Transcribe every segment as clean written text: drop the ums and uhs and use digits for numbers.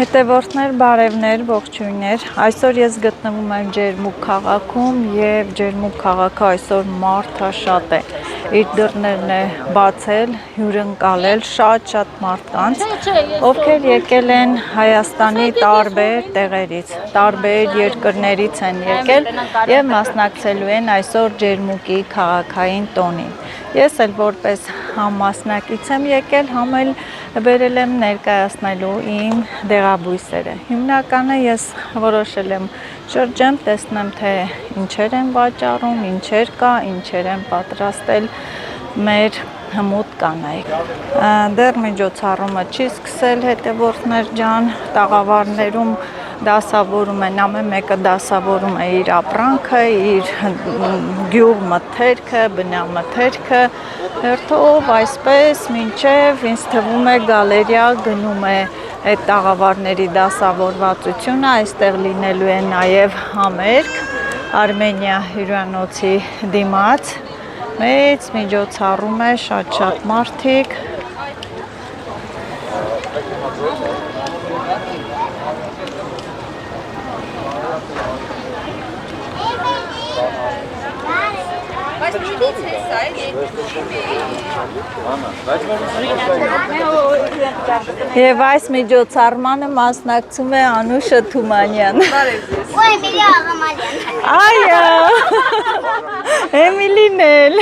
Հետևորդներ, բարևներ, ողջույններ, այսօր ես գտնվում եմ Ջերմուկ քաղաքում և Ջերմուկ քաղաքը այսօր մարդաշատ է, իր դռներն է բացել, հյուրընկալել շատ մարդկանց, ովքեր եկել են Հայաստանի տարբեր տեղերից, տարբեր երկրներից են եկել և մասնակցելու են այսօր Ջերմուկի քաղաքային տոնին։ Ես էլ որպես համասնակից եմ եկել, համ էլ բերել եմ ներկայացնելու իմ դեղաբույսերը։ Հիմնականը ես որոշել եմ շրջեմ, տեսնեմ թե ինչեր են վաճառում, ինչեր կա, ինչեր են պատրաստել մեր հմուտ կանայք։ Դեռ միջոցառումը չի սկսել, հետևորդներ ջան, տաղավարներում դասավորում են, ամեն մեկը դասավորում է իր ապրանքը, իր գյուղ մթերքը, բնամթերքը, հերթով այսպես մինչև ինձ թվում է գալերիա գնում է այդ տաղավարների դասավորվածությունը, այստեղ լինելու է նաև համերգ Արմենիա հյուրանոցի դիմաց, մեծ միջոցառում է, շատ մարդիկ։ Եվ այս միջոցառմանը մասնակցում է Անուշը Թումանյան։ Այո, Էմիլին էլ։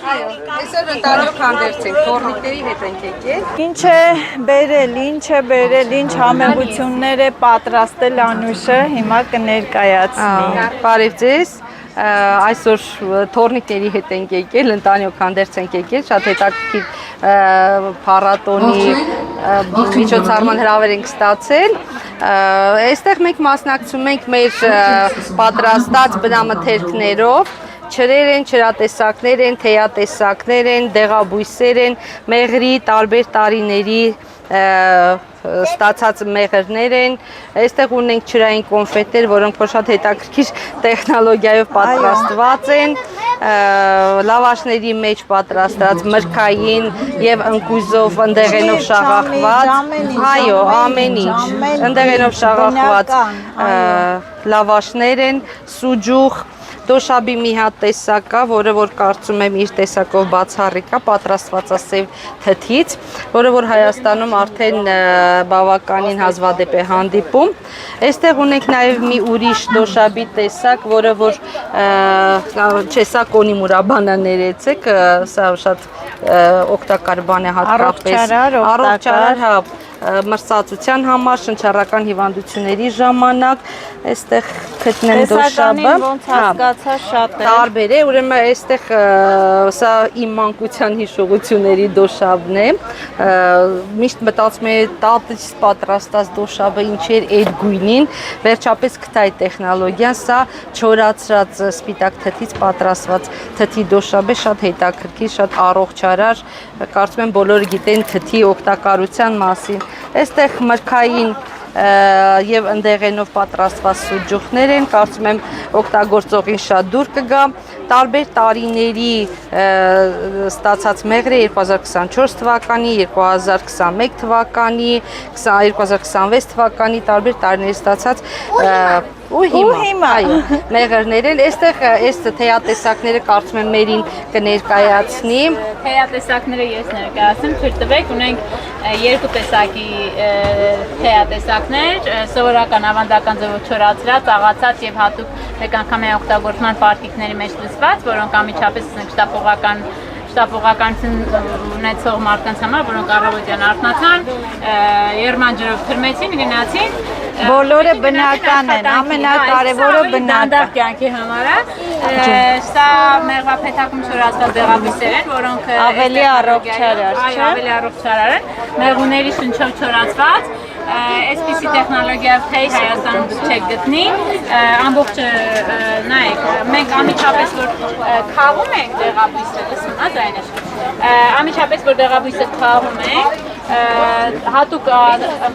Այսօր ընտանիք հանդերձ ենք, թորնիկների հետ ենք եկել։ Ինչ է բերել, ինչ համեղություններ է պատրաստել Անուշը, հիմա կներկայացնի։ Բարև ձեզ։ Այսօր թորնիկների հետ ենք եկել, ընտանիք հանդերձ ենք եկել, շատ հետաքրքիր փառատոնի միջոցառման հրավեր ենք ստացել։ Այստեղ մենք մասնակցում ենք մեր պատրաստած բնամթերքներով, չրեր են, չրատեսակներ են, թեյատեսակներ են, դեղաբույսեր են, մեղրի տարբեր տարիների ստացած մեղրներ են, այստեղ ունենք չրային կոնֆետներ, որոնք որ շատ հետաքրքիր տեխնոլոգիայով պատրաստված են, լավաշների մեջ պատրաստած մրգային եւ ընկույզով ընդեղենով շաղախված, այո, ամեն ինչ, ընդեղենով շաղախված լավաշներ են, սուջուխ, դոշաբի մի հատ տեսակ կա, որը որ կարծում եմ իր տեսակով բացառիկ է, պատրաստված է սև թթից, որը որ Հայաստանում արդեն բավականին հազվադեպ է հանդիպում։ Այստեղ ունենք նաև մի ուրիշ դոշաբի տեսակ, որը որ սա կոնի մուրաբանա ներեցեք, սա շատ օգտակար բան է հատկապես առողջարար, հա, մրսածության համար, շնչառական հիվանդությունների ժամանակ, այստեղ գտնեմ դոշաբը, ոնց հասկացա շատ է։ տարբեր է, ուրեմն այստեղ սա իմ մանկության հիշողությունների դոշաբն է, միշտ մտածում եմ տատից պատրաստած դոշաբը ինչ էր այդ գույնին, վերջապես գտա այդ տեխնոլոգիան, սա չորացրած սպիտակ թթից պատրաստված թթի դոշաբ է, շատ հետաքրքիր, շատ առողջարար, կարծում եմ բոլորը գիտեն թթի օգտակարության մասին։ Այստեղ մրգային եւ ընդեղենով պատրաստված սուջուխներ են, կարծում եմ օգտագործողին շատ դուր կգա, տարբեր տարիների ստացած մեղրը 2024 թվականի, 2021 թվականի, 2026 թվականի տարբեր տարիների ստացած ու հիմա այո մեղրներ են, այստեղ այս թեյատեսակները կարծում եմ մերին կներկայացնի։ Թեյատեսակները ես ներկայացնեմ, թույլ տվեք, ունենք երկու տեսակի թեյատեսակներ, սովորական ավանդական ձևով չորացրած, աղացած եւ հատուկ մեկ անգամյան օգտագործման պարտիկների մեջ լցված, որոնք անմիջապես շտապողականություն ունեցող մարդկանց համար, որոնք առավոտյան արթնացան, երման ջրով թրմեցին, գնացին, բոլորը բնական են, ամենակարևորը բնական։ Դանդաղ կյանքի համար է։ Սա մեղվափեթակում չորացված դեղաբույսեր են, որոնք ավելի առողջարար, չէ՞։ Ավելի առողջարար են, մեղուների շնչով չորացված, այսպիսի տեխնոլոգիայով թեյ Հայաստանում չեք գտնի, ամբողջը նայեք, մենք անմիջապես որ քաղում ենք դեղաբույսը, լսում ա ձայնը, անմիջապես որ դեղաբույսը քաղում ենք, հատուկ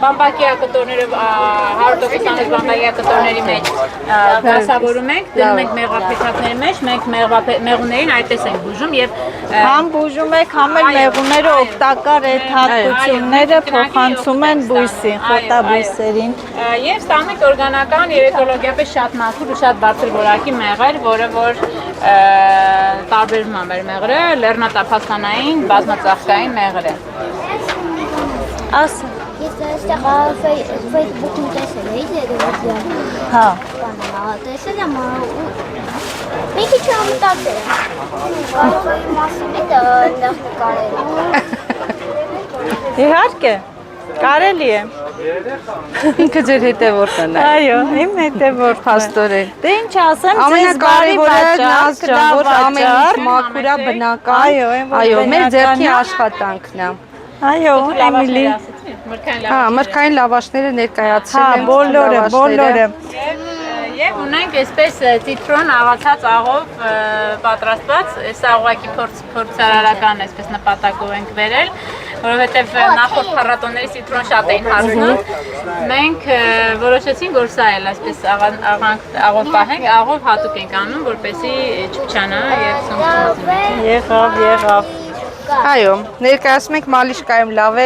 բամբակյա կտորները 100% բամբակյա կտորների մեջ դասավորում ենք, դնում ենք մեղվափեթակների մեջ, մենք մեղուներին այդպես ենք բուժում եւ համ բուժում եք, համ էլ մեղուները օգտակար այդ հատկությունները փոխանցում են բույսին, խոտաբույսերին։ Եվ ստանում ենք օրգանական եւ էկոլոգիապես շատ մաքուր ու շատ բարձր որակի մեղր, որը որ տարբերվում է մեր մեղրը, լեռնատափաստանային, բազմածաղկային մեղր է։ Ասա։ Ես այստեղ Facebook-ում տեսել էի դերովիդեան։ Հա։ Բանը տեսել եմ մի քիչ ամտակել եմ։ Կարող էի մասին այդ նկարել։ Իհարկե, կարելի է։ Ինքը ձեր հետևորդն է։ Այո, իմ հետևորդ Փաստորեն։ Դե ինչ ասեմ, ձեզ բարի Ամենակարևորը Նազջան, որ ամեն ինչ մաքուր է, բնական։ Այո, մեր ձեռքի աշխատանքն է։ Այո, Էմիլի։ Հա, մրգային լավաշները ներկայացրել եմ։ Բոլորը։ Եվ ունենք այսպես ցիտրոն աղացած աղով պատրաստված, սա ուղղակի փորձարարական այսպես նպատակով ենք վերել, որովհետև նախորդ փառատոների ցիտրոն շատ էին հարցնում։ Մենք որոշեցինք, որ սա էլ այսպես աղով պահենք, աղով հատուկ ենք անում, որպեսզի չփչանա եւ սնուցի։ Եղավ։ Այո, ներկայացնում ենք մալիշկայում լավ է։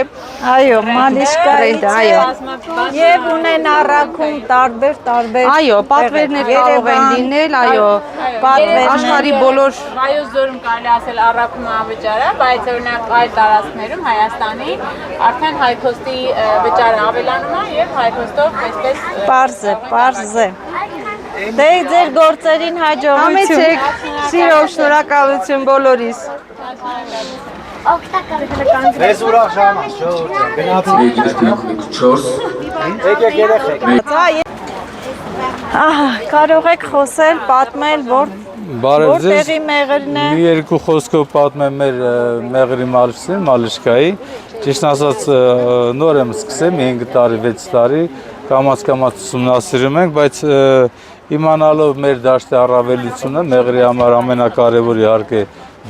Այո, մալիշկայի այո։ Եվ ունեն առաքում տարբեր Այո, պատվերներ կարող են լինել, այո, աշխարհի բոլոր Վայոց ձորում կարելի ասել առաքում ավճարը, բայց օրինակ այլ տարածքներում Հայաստանի արդեն հայքոստի վճարը ավելանում է եւ հայքոստով այսպես Պարզ է։ Դե ձեր գործերին հաջողություն։ Համեցեք, սիրով շնորհակալություն բոլորիս։ Մեզ ուրախ ժամանակ, եկեք երեխեք։ Ահա, կարող եք խոսել, պատմել, որտեղի մեղրն է։ Մի երկու խոսքով պատմեմ մեր մեղրի մալիշկայի։ Ճիշտ ասած նոր եմ սկսել, 5 տարի, 6 տարի, կամաց ուսումնասիրում ենք, բայց իմանալով մեր դաշտի առավելությունը, մեղրի համար ամենակարևոր իհարկե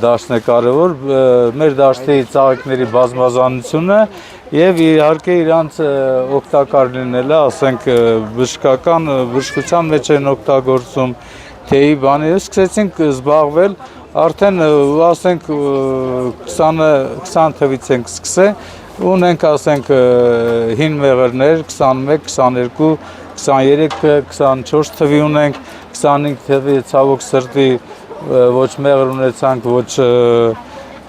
դաշտն է կարևոր, մեր դաշտի ծաղիկների բազմազանությունը եւ իհարկե իրանց օգտակար լինելը, ասենք բժշկական բժշկության մեջ են օգտագործում թեյի բանի, սկսեցինք զբաղվել արդեն ասենք 20 թվից ենք սկսել, ունենք ասենք հին մեղրներ 21, 22, 23, 24 թվի ունենք, 25 թվի ցավոք սրտի ոչ մեղր ունեցանք, ոչ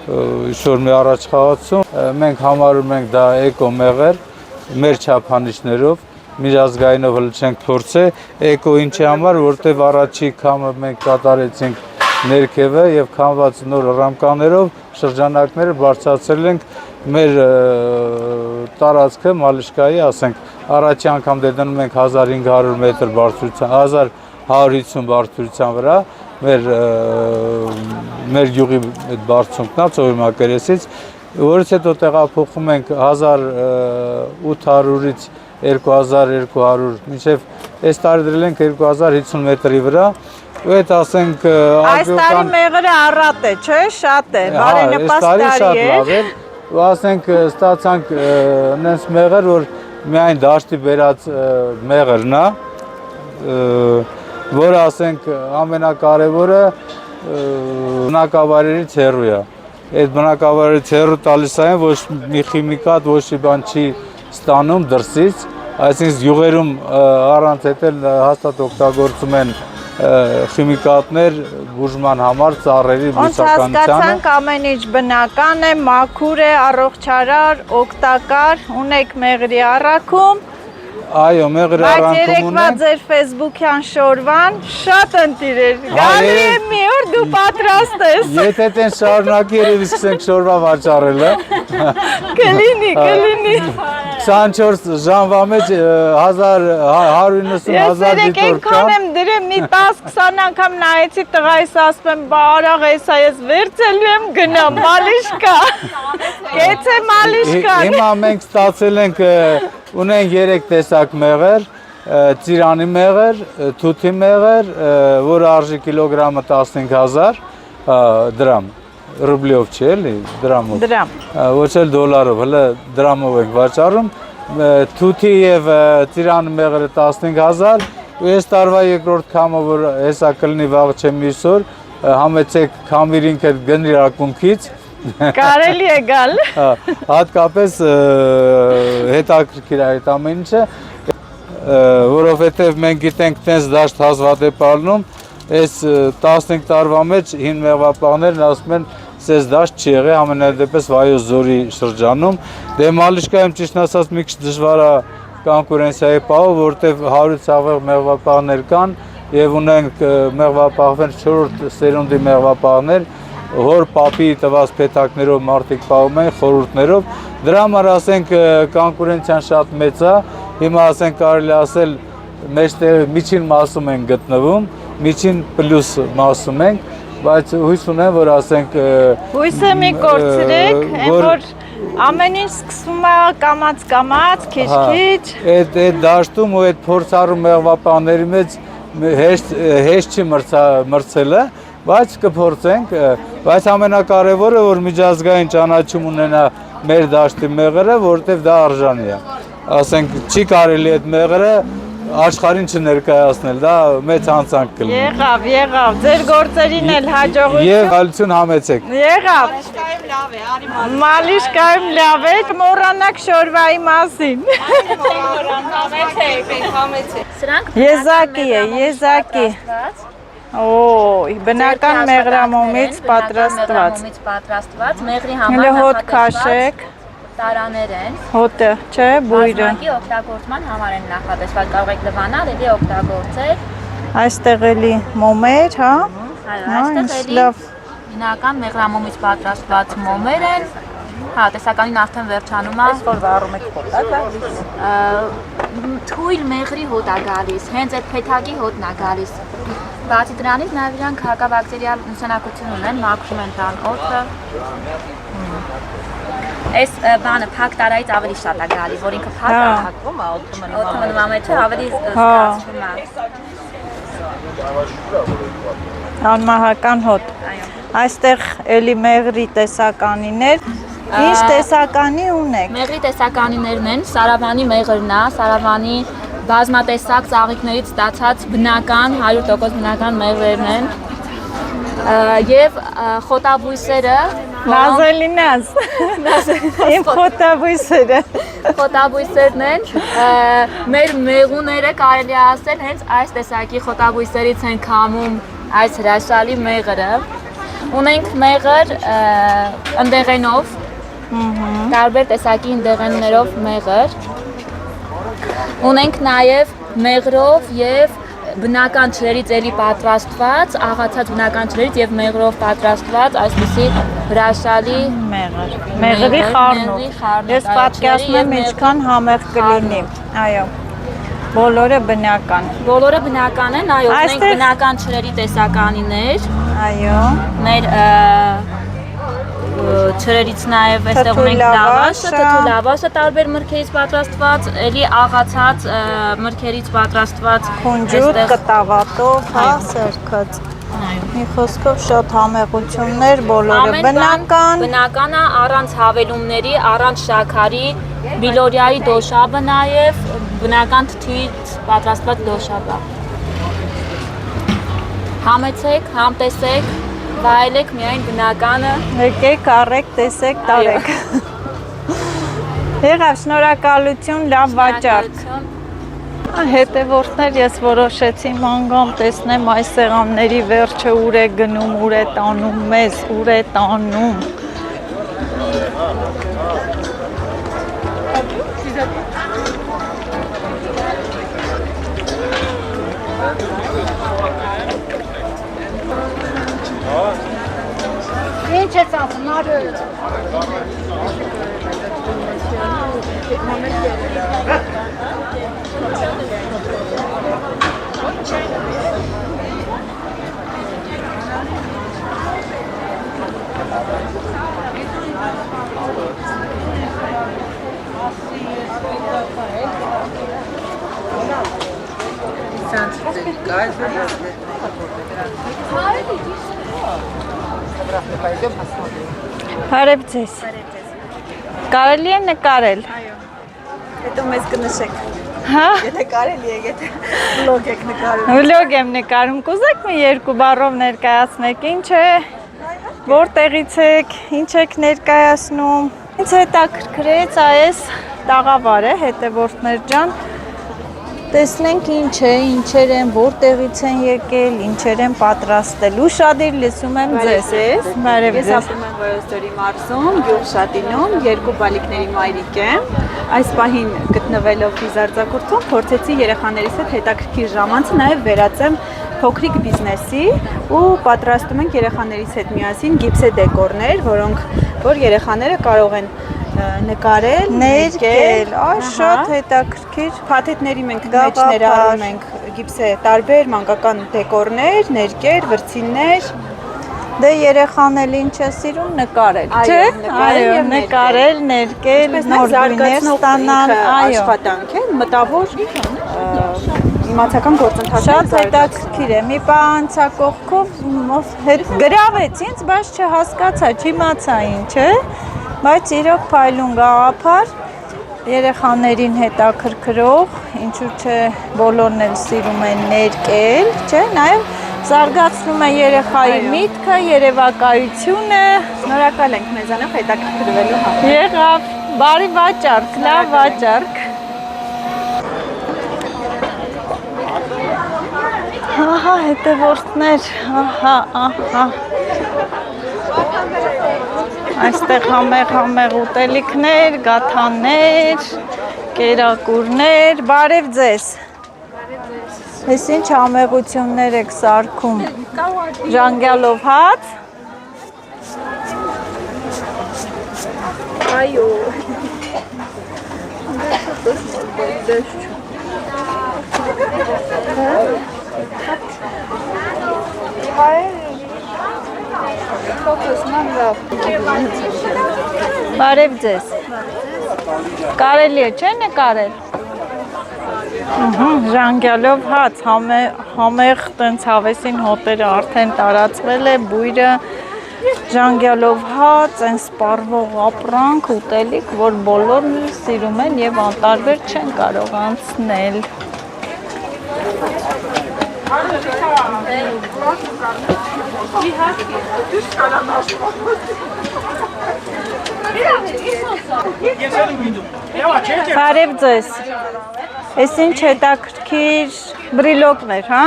ինչ-որ մի առաջխաղացում, մենք համարում ենք դա էկո մեղր, մեր չափանիշներով, միջազգայինով հլ չենք փորձել, էկո ինչի համար, որտեվ առաջի քամը մենք կատարեցինք ներքևը եւ քամված նոր ռամկաներով շրջանակները բարձրացրել ենք մեր տարածքը մալիշկայի, ասենք, առաջի անգամ դնում ենք 1500 մետր բարձրության, 1150 բարձրության վրա, մեր գյուղի այդ բարձունքն է ծովի մակերեսից, որից հետո տեղափոխում ենք 1800-ից 2200, մինչև այս տարի դրել ենք 2050 մետրի վրա, ու այդ ասենք Այս տարի մեղրը առատ է, չէ, շատ է, բարենպաստ տարի է։ Ու ասենք ստացանք նենց մեղր, որ միայն դաշտի բերած մեղրն է, որը ասենք ամենակարևորը բնակավայրերից հեռու է։ Այդ բնակավայրերից հեռու տալիս այն, ոչ մի խիմիկատ, ոչ մի բան չի ստանում դրսից, այսինքն յուղերում առանց հետել հաստատ օգտագործում են խիմիկատներ բուժման համար ծառերի բուսականությանը։ Հասկացանք ամեն ինչ բնական է, մաքուր է, առողջարար, օգտակար, ունեք մեղրի առաքում։ Այո, մեղրի Բայց առաքում երեկվա ունենք։ ձեր Facebook-յան շորվան շատ ընտիրեր։ Գալի է մի օր դու պատրաստ ես։ Եթե տեն շարունակի երևի սկսենք շորվա վաճառելը։ Կլինի։ 24 ժամվա մեջ 190,000 Ես այնքան եմ դրել, մի 10-20 անգամ նայեցի տղայիս ասում եմ, բա արաղ էսա ես վերցելու եմ գնամ, մալիշկա։ Կեցե մալիշկան։ Հիմա մենք ստացել ենք, ունենք 3 տեսակ մեղր, ծիրանի մեղր, թութի մեղր, որը արժի կիլոգրամը 15000 դրամ։ ռուբլիով չի էլի, դրամով։ Դրամ։ Ոչ էլ դոլարով, հələ դրամով ենք վաճառում։ Թութի եւ ծիրան մեղրը 15000, ու այս տարվա երկրորդ քամը, որ հեսա կլինի վաղ չեմ մյուսօր, համեցեք քամիրինք այդ գնի ակունքից։ Կարելի է գալ։ Հատկապես հետաքրքիր է այդ ամեն ինչը, որովհետև մենք գիտենք տենց դաշտ հազվադ է պարնում, այս 15 տարվա մեջ հին մեղվապահներն ասում են, սեզ դաշտ չի եղել ամենադեպս Վայոց ձորի շրջանում, դե Մալիշկայում ճիշտ ասած մի քիչ դժվար է կոնկուրենցիայի պահը, որտեղ 100-ից ավելի մեղվապահներ կան եւ ունենք մեղվապահներ 4-րդ սերունդի մեղվապահներ, հոր պապի տված փեթակներով մարդիկ պահում են խորհուրդներով, դրա համար ասենք կոնկուրենցիան շատ մեծ է, հիմա ասենք կարելի ասել մեջտեղ միջին մասում են գտնվում, միջին պլյուս մասում ենք, բայց հույս ունեմ, որ ասենք Հույսը մի կորցրեք, այն որ ամեն ինչ սկսվում է կամած, քիչ-քիչ։ Այդ դաշտում ու այդ փորձառու մեղվապահների մեջ հեշտ չի մրցելը, բայց կփորձենք, բայց ամենակարևորը որ միջազգային ճանաչում ունենա մեր դաշտի մեղրը, որովհետև դա արժանի է։ Ասենք չի կարելի այդ մեղրը աշխարհին չներկայացնել, դա մեծ հանցանք կլինի։ Եղավ, ձեր գործերին էլ հաջողություն։ Եվ հալություն համեցեք։ Եղավ։ Մալիշկայում լավ է, մոռանաք շորվայի մասին։ Սրանք Եզակի է, եզակի։ Բնական մեղրամոմից պատրաստված։ մեղրի Հələ համար հոտ քաշեք, տարաներ են։ հոտը, չէ, բույրը։ Բազմակի օգտագործման համար են նախատեսված, կարող եք լվանալ եւ օգտագործել։ Այստեղ էլի մոմեր, հա։ Այո, այստեղ էլի լավ։ բնական մեղրամոմից պատրաստված մոմեր են։ Հա, տեսականին արդեն վերջանում է։ Որ վառում եք հոտը գալիս։ Թույլ մեղրի հոտ է գալիս, հենց այդ փեթակի հոտն է գալիս։ Բացի դրանից նաև իրանք հակաբակտերիալ նշանակություն ունեն, մաքրում են տան օդը։ Այս բանը փակ տարայից ավելի շատ է գալի, որ ինքը փակ է հակվում, օդը մնում է մեջը, ավելի զգացվում է։ Անմահական հոտ։ Այստեղ էլի մեղրի տեսականիներ։ Ինչ տեսականի ունեք։ Մեղրի տեսականիներն են, Սարավանի մեղրն է, Սարավանի բազմատեսակ ծաղիկներից ստացած բնական 100% բնական մեղրերն են եւ խոտաբույսերը Նազելինաս իմ խոտաբույսերը խոտաբույսերն են մեր մեղուները կարելի է ասել հենց այս տեսակի խոտաբույսերից են քամում այս հրաշալի մեղրը ունենք մեղր ընդեղենով տարբեր տեսակի ընդեղեններով մեղր Ունենք նաև մեղրով եւ բնական ջրերից էլի պատրաստված, աղացած բնական ջրերից եւ մեղրով պատրաստված այսպիսի հրաշալի մեղր։ Մեղրի խառնուրդ։ Ես պատկերացնում եմ ինչքան համեղ կլինի։ Այո։ Բոլորը բնական։ Բոլորը բնական են, այո, ունենք բնական ջրերի տեսականիներ։ Այո։ Մեր ջրերից նաև այստեղ ունենք լավաշը, թթու լավաշը տարբեր մրգերից պատրաստված, էլի աղացած մրգերից պատրաստված քունջուտ կտավատով, հա, սերքած։ Մի խոսքով շատ համեղություններ, բոլորը բնական։ Բնական է, առանց հավելումների, առանց շաքարի, բիլորիայի դոշաբը նաև բնական թթուից պատրաստված դոշաբը։ Համեցեք, համտեսեք, վայելեք միայն բնականը։ Եկեք, առեք, տեսեք, տարեք։ Եղավ, շնորհակալություն, լավ վաճառք։ Հետևորդներ ես որոշեցի մանգամ տեսնեմ այս սեղանների վերջը ուր է գնում, ուր է տանում մեզ, ուր է տանում։ Ինչ է ծածում, արը։ Բարև ձեզ։ Կարելի է նկարել։ Հետո մեզ կնշեք, Հա, եթե կարելի է, եթե վլոգ եք նկարում։ վլոգ եմ նկարում։ Կուզեք մի երկու բառով ներկայացնեք, ինչ է, որտեղից եք, ինչ եք ներկայացնում։ Ինձ հետաքրքրեց այս տաղավարը, հետևորդներ ջան։ Տեսնենք ինչ է, ինչեր են, որտեղից են եկել, ինչեր են պատրաստել։ Ուշադիր լսում եմ ձեզ։ Բարև Ես ձեզ։ ապրում եմ Վայոց-Ձորի մարզում, գյուղ Շատինում, երկու բալիկների մայրիկ եմ։ Այս պահին գտնվելով Ֆիզարձակուրդում փորձեցի երեխաներիս հետ հետաքրքիր ժամանցը նաև վերածեմ փոքրիկ բիզնեսի ու պատրաստում ենք երեխաներիս հետ միասին գիպսե դեկորներ, որ երեխաները կարող են նկարել, Ներկել, այ շատ հետաքրքիր։ Փաթեթների մենք մեջ ներառում ենք գիպսե տարբեր մանկական դեկորներ, ներկեր, վրձիններ։ Դե երեխանել ինչ է սիրում նկարել, Այո, չէ՞։ նկարել եւ նկարել, ներկել, Նոր նոր գույներ զարգացնող ստանալ, այո։ աշխատանք է, մտավոր իմացական գործընթաց։ Շատ հետաքրքիր է։ Մի բան անցակողքով հետ գրավեց ինձ, բայց չհասկացա, չիմացա ինչ է, բայց իրոք փայլուն գաղափար երեխաներին հետաքրքրող, ինչու՞ չէ բոլորն էլ սիրում են ներկել, չէ՞, նաև զարգացնում է երեխայի միտքը, երևակայությունը։ Շնորհակալ ենք մեզանով հետաքրքրվելու համար։ Եղավ, բարի վաճառք, լավ վաճառք։ Ահա հետևորդներ, ահա։ Այստեղ համեղ ուտելիքներ, գաթաներ, կերակուրներ, բարև ձեզ։ Ես ինչ համեղություններ եք սարքում։ Ժանգյալով հաց։ Այո։ Բարև ձեզ։ Կարելի է չէ նկարել։ Ժանգյալով հաց, համեղ տենց հավեսին հոտերը արդեն տարածվել է, բույրը ժանգյալով հաց, այն սպառվող ապրանք, ուտելիք, որ բոլորն սիրում են եւ անտարբեր չեն կարող անցնել։ Բարև ձեզ։ Էս ինչ հետաքրքիր բրիլոկներ, հա?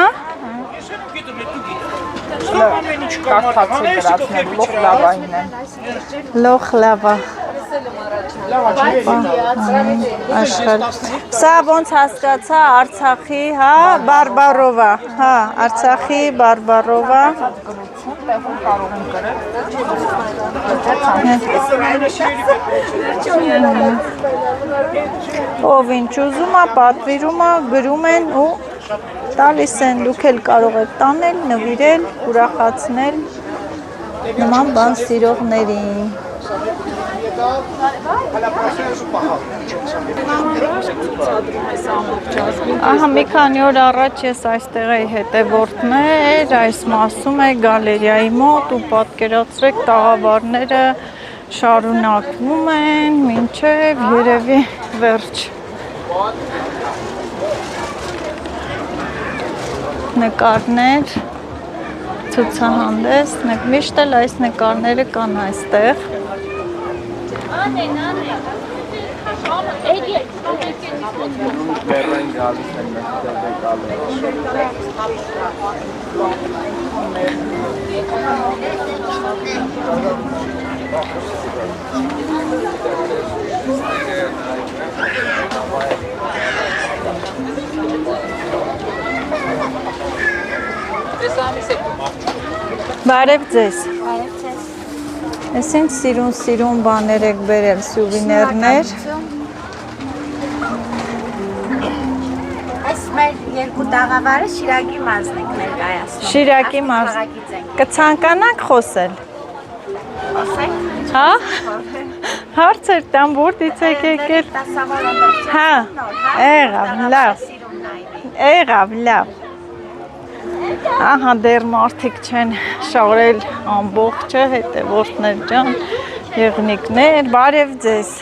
Լոխ լավա։ Աշխարհ։ Սա ոնց հասկացա Արցախի, հա, բարբարովա, հա, Արցախի բարբարովա։ Ով ինչ ուզում է, պատվիրում է, գրում են ու տալիս են, դուք էլ կարող եք տանել, նվիրել, ուրախացնել նման բան սիրողներին։ Ահա մի քանի օր առաջ ես այստեղ էի հետևորդներ, այս մասում է գալերիայի մոտ ու պատկերացրեք տաղավարները շարունակվում են մինչև երևի վերջ։ Նկարներ, ցուցահանդես, միշտ էլ այս նկարները կան այստեղ։ Բարև ձեզ։ Ես ինչ սիրուն բաներ եք բերել, սյուվիներներ։ Այս մեր երկու տաղավարը Շիրակի մարզն ենք ներկայացնում։ Շիրակի մարզ։ Կցանկանաք խոսել։ Խոսենք։ Հա։ Հարցեր տամ որտից եք եկել։ Հա։ Եղավ, լավ։ Եղավ, լավ։ Ահա դեռ մարդիկ չեն շարել ամբողջը, հետևորդներ ջան, եղնիկներ, բարև ձեզ։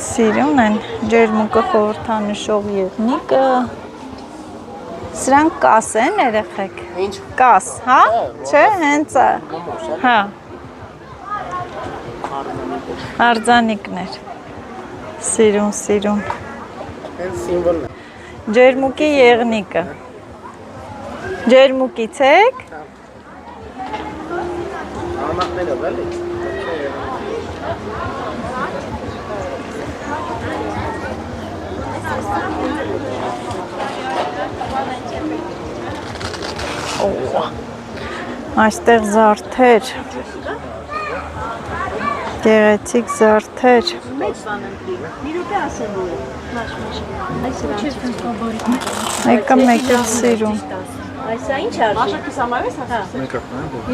Սիրուն են ջերմուկը խորհրդանշող եղնիկը։ Սրանք կաս են երեխեք։ Ինչ։ Կաս, հա? Չէ, հենց է։ Հա։ Արձանիկներ։ Սիրուն, սիրուն։ Հենց սիմվոլն է։ Ջերմուկի եղնիկը։ Ջերմուկից եք։ Ամակներով էլի։ Այստեղ զարդեր։ Գեղեցիկ զարդեր։ Մեկը մեկը սիրուն։ Այսա ինչ արժի։ Մաշակի սամարես հա։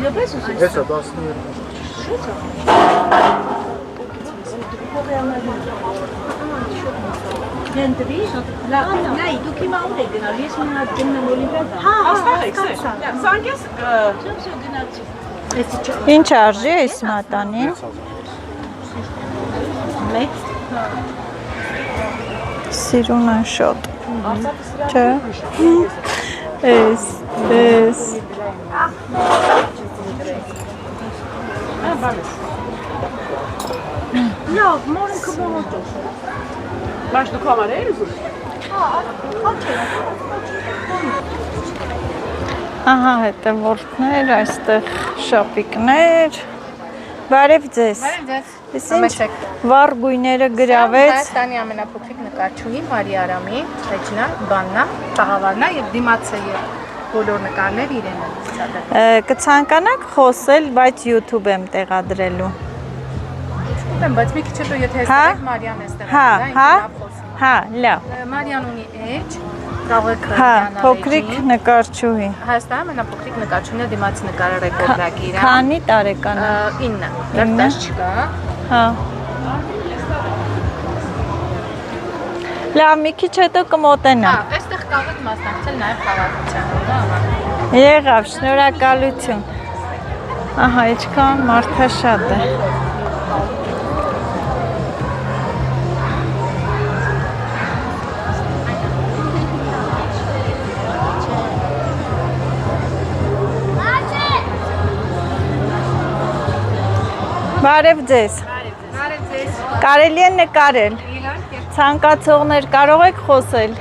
Իրոպես ուսից։ Հեսա 12։ Գնդրի, լայ, դուք հիմա ուր եք գնալ, ես մի հատ գնամ Օլիմպիադա։ Հա, աստեղ եք, զանգես գնացի։ Ինչ արժի այս մատանին։ Մեծ։ Սիրուն են շատ։ Չէ։ Էս։ Լավ, մորը կբողոտով։ Բայց դուք համար էր ուզում։ Ահա հետևորդներ, այստեղ շապիկներ։ Բարև ձեզ։ Բարև ձեզ։ Ես ինչ վառ գույները գրավեց։ Հայաստանի ամենափոքրիկ նկարչուհի Մարիա Արամի, Ռեջինա Բաննա, Տաղավարնա եւ դիմացը եւ բոլոր նկարներ իրեն են ցուցադրել։ Կցանկանաք խոսել, բայց YouTube եմ տեղադրելու։ Ուտեմ, բայց մի քիչ հետո եթե հստակ Մարիան է ստեղծել, Հա, հա, լավ։ Մարիան ունի էջ, կարող եք Հա, փոքրիկ նկարչուհի։ Հայաստանի ամենափոքրիկ նկարչուհին է դիմացի նկարը ռեկորդակիրը։ Քանի տարեկան է։ 9, դեռ չկա։ Հա։ Լավ, մի քիչ հետո կմոտենա։ Հա, այստեղ կարող եք մասնակցել նաև խաղաղությանը։ Եղավ, շնորհակալություն։ Ահա, ինչքան մարդաշատ է։ Բարև ձեզ։ Բարև ձեզ։ Կարելի է նկարել։ Ցանկացողներ կարող եք խոսել։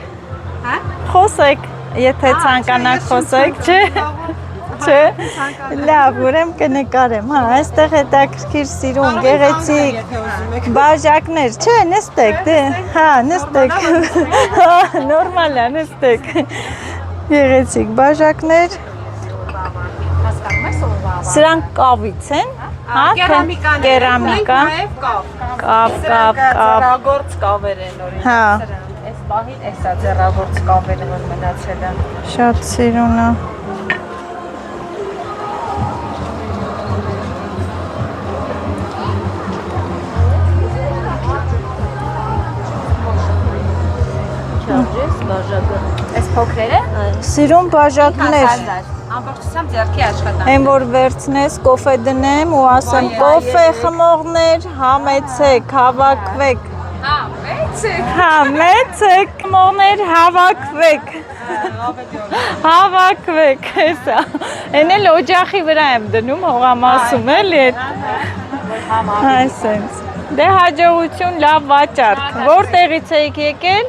Հա? Խոսեք, եթե ցանկանաք խոսեք, չէ։ Չէ։ Լավ, ուրեմն կնկարեմ, հա, այստեղ հետաքրքիր սիրուն, գեղեցիկ բաժակներ, չէ, նստեք, դե, հա, նստեք։ Հա, նորմալ է, նստեք։ Գեղեցիկ բաժակներ։ Հասկանում ես ով է։ Սրանք կավից են, հա, Կերամիկան է, կերամիկա, նաև կավ։ կավ, Ձեռագործ կավեր են օրինակ։ հա, Այս պահին էսա ձեռագործ կավերը որ մնացել է։ շատ սիրուն է։ Այս փոքրերը Սիրուն բաժակներ, ամբողջությամբ ձեռքի աշխատանք։ են որ վերցնես, կոֆե դնեմ ու ասեմ, կոֆե խմողներ, համեցեք, հավաքվեք։ Հա, մեծ է։ Հա, մեծեք, խմողներ, հավաքվեք։ Հավաքվեք, հեսա։ Են էլ օջախի վրա եմ դնում, հողամասում էլի էդ։ Այսենց։ Դե հաջողություն, լավ վաճառք։ Որտեղից եք եկել։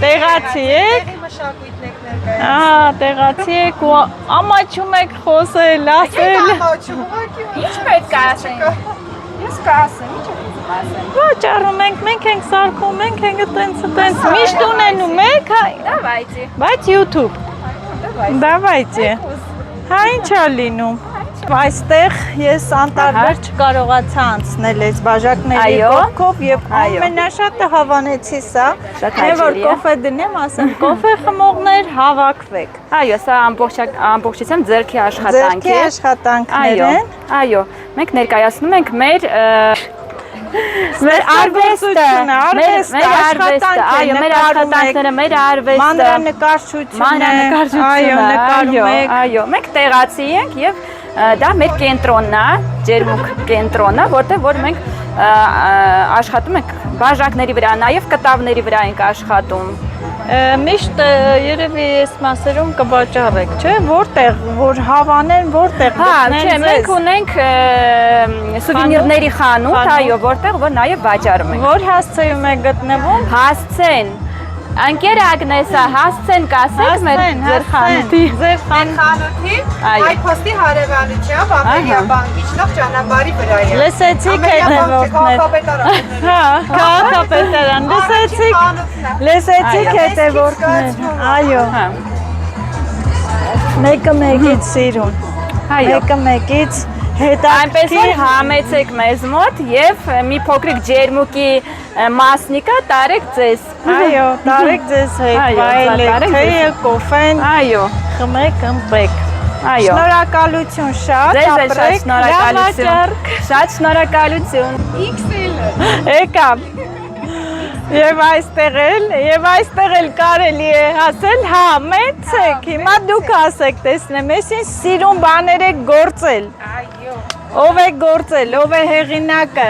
Տեղացի եք։ Ահա, տեղացի եք ու ամաչում եք խոսել, ասել։ Ինչ պետք է ասենք։ Ես կասեմ, ինչ եմ ասեմ։ Վաճառում ենք, մենք ենք սարքում, մենք ենք տենց, միշտ ունենում եք, Давайте։ բայց YouTube։ Давайте։ Հա, ինչ է լինում։ Այստեղ ես անտարբեր չկարողացա անցնել այս բաժակների կողքով եւ ամենաշատը հավանեցի սա։ Եվ որ կոֆե դնեմ, ասեմ կոֆե խմողներ հավաքվեք։ Այո, սա ամբողջությամբ ձեռքի աշխատանք Ձեռքի աշխատանքներ են։ Այո, մենք ներկայացնում ենք մեր Մեր արվեստը, մեր արվեստը, այո, մեր աշխատանքները, մեր արվեստը, մանրանկարչությունը, այո, այո, մենք տեղացի ենք եւ դա մեր կենտրոնն է, ջերմուկ կենտրոնը, որտեղ որ մենք աշխատում ենք բաժակների վրա, նաեւ կտավների վրա ենք աշխատում։ Միշտ երևի այս մասերում կվաճառեք, չէ՞, որտեղ որ հավանեն, որտեղ գտնեն։ Չէ, մենք ունենք սուվենիրների խանութ, այո, որտեղ որ նաև վաճառում ենք։ Որ հասցեում է գտնվում։ Հասցեն։ Անկեր Ագնեսա, հասցեն կասեք մեր ձեր խանութի։ Ձեր խանութի այդ փոստի հարևանությամբ Ամերիկա բանկիչնող ճանապարհի վրա է։ Լսեցիք հետևորդներ։ Հա, քաղաքապետարան, լսեցիք հետևորդներ։ Այո։ Մեկը մեկից սիրուն։ Մեկը մեկից Այնպես որ համեցեք մեզ մոտ եւ մի փոքրիկ ջերմուկի մասնիկա տարեք ձեզ։ Այո, տարեք ձեզ հետ, վայելեք թեյը, կոֆեն, այո, խմեք, ըմպեք։ Այո։ Շնորհակալություն շատ, ապրեք, շնորհակալություն։ Շատ շնորհակալություն։ XL եկավ։ Եվ այստեղ էլ կարելի է ասել, հա, մեծեք, հիմա դուք ասեք, տեսնեմ, այսին սիրուն բաներ եք գործել։ Այո։ Ով է գործել, ով է հեղինակը։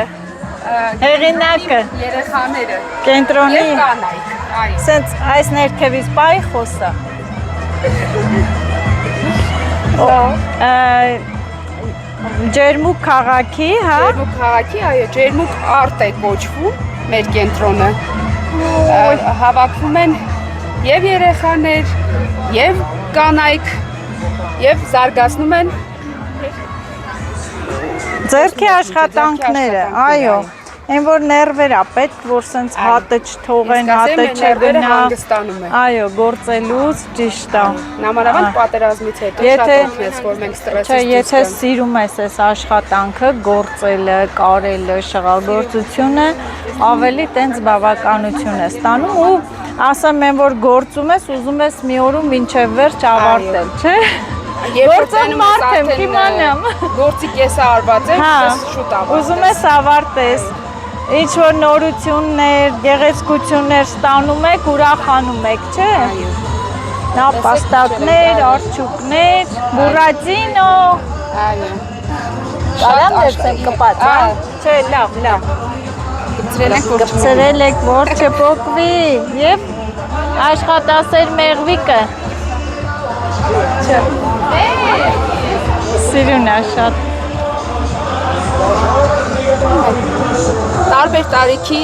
Հեղինակը։ Երեխաները։ Կենտրոնի։ Եվ կանայք, այո։ Սենց այս ներքևից պայի խոսա։ Ջերմուկ քաղաքի, հա։ Ջերմուկ քաղաքի, այո, ջերմուկ արտ է կոչվում մեր կենտրոնը։ Հավաքվում են եւ երեխաներ, եւ կանայք, եւ զարգացնում են ձեռքի աշխատանքները, այո։ Այն որ ներվերա պետք որ սենց հատը չթողեն, հատը չգնա։ Այո, գործելուց ճիշտ է։ Նամանավանդ պատերազմից հետո շատ օգնեց, որ մենք ստրեսից Չէ, եթե սիրում ես այս աշխատանքը, գործելը, կարելը, շղագործությունը, ավելի տենց բավականություն է ստանում ու ասեմ եմ որ գործում ես, ուզում ես մի օրում մինչև վերջ ավարտել, չէ՞։ Գործող մարդ եմ, կիմանամ։ Գործի կեսը արված է, շուտ ավարտես։ Ուզում ես ավարտես։ Ինչ որ նորություններ, գեղեցկություններ ստանում եք, ուրախանում եք, չէ՞։ Նապաստակներ, արջուկներ, բուրատինո։ Այո։ Կարամ դեպսեմ կպած, հա։ Չէ, լավ։ Կպցրել եք, որ չփոկվի եւ աշխատասեր մեղվիկը։ Չէ։ Սիրուն է շատ։ Տարբեր տարիքի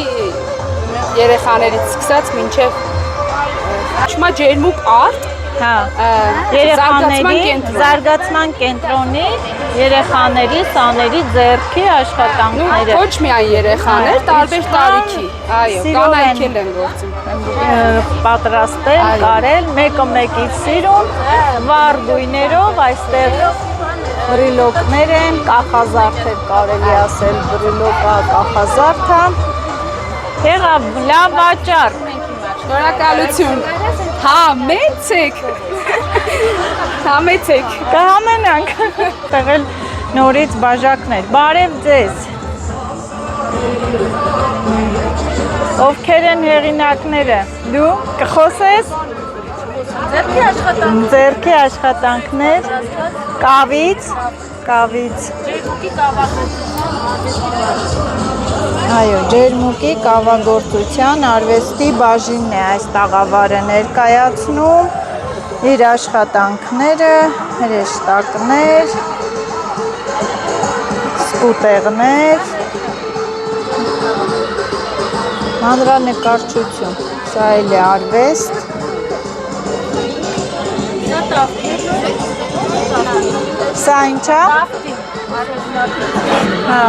երեխաներից սկսած մինչև ճմա ջերմուկ արտ, հա, երեխաների զարգացման կենտրոնի երեխաների, սաների ձեռքի աշխատանքները։ Ոչ միայն երեխաներ, տարբեր տարիքի, այո, կանայք էլ են գործում։ Պատրաստել, կարել, մեկը մեկից սիրում, վառ գույներով, այստեղ բրիլոկներ են, կախազարդեր կարելի ասել, բրիլոկա կախազարդը։ Եղավ, լավ վաճառ։ Շնորհակալություն։ Համեցեք։ Համեցեք։ Կհամենանք։ Տեղել նորից բաժակներ։ Բարև ձեզ։ Ովքեր են հեղինակները։ Դու կխոսես։ Ձեռքի աշխատանքներ, կավից։ Այո, ջերմուկի կավագործության արվեստի բաժինն է այս տաղավարը ներկայացնում իր աշխատանքները, հրեշտակներ, սկուտեղներ, մանրանկարչություն, սա էլ է արվեստ։ Սա ինչ է? Հա,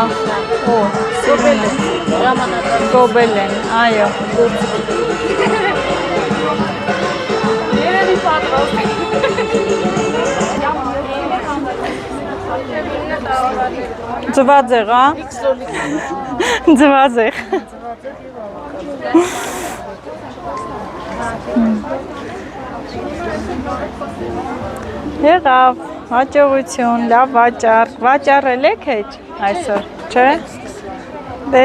գոբելեն, այո։ Ձվածեղ, հա? Ձվածեղ։ Եղավ, հաջողություն, լավ վաճառ, վաճառել եք հեչ այսօր, չէ՞։ Դե,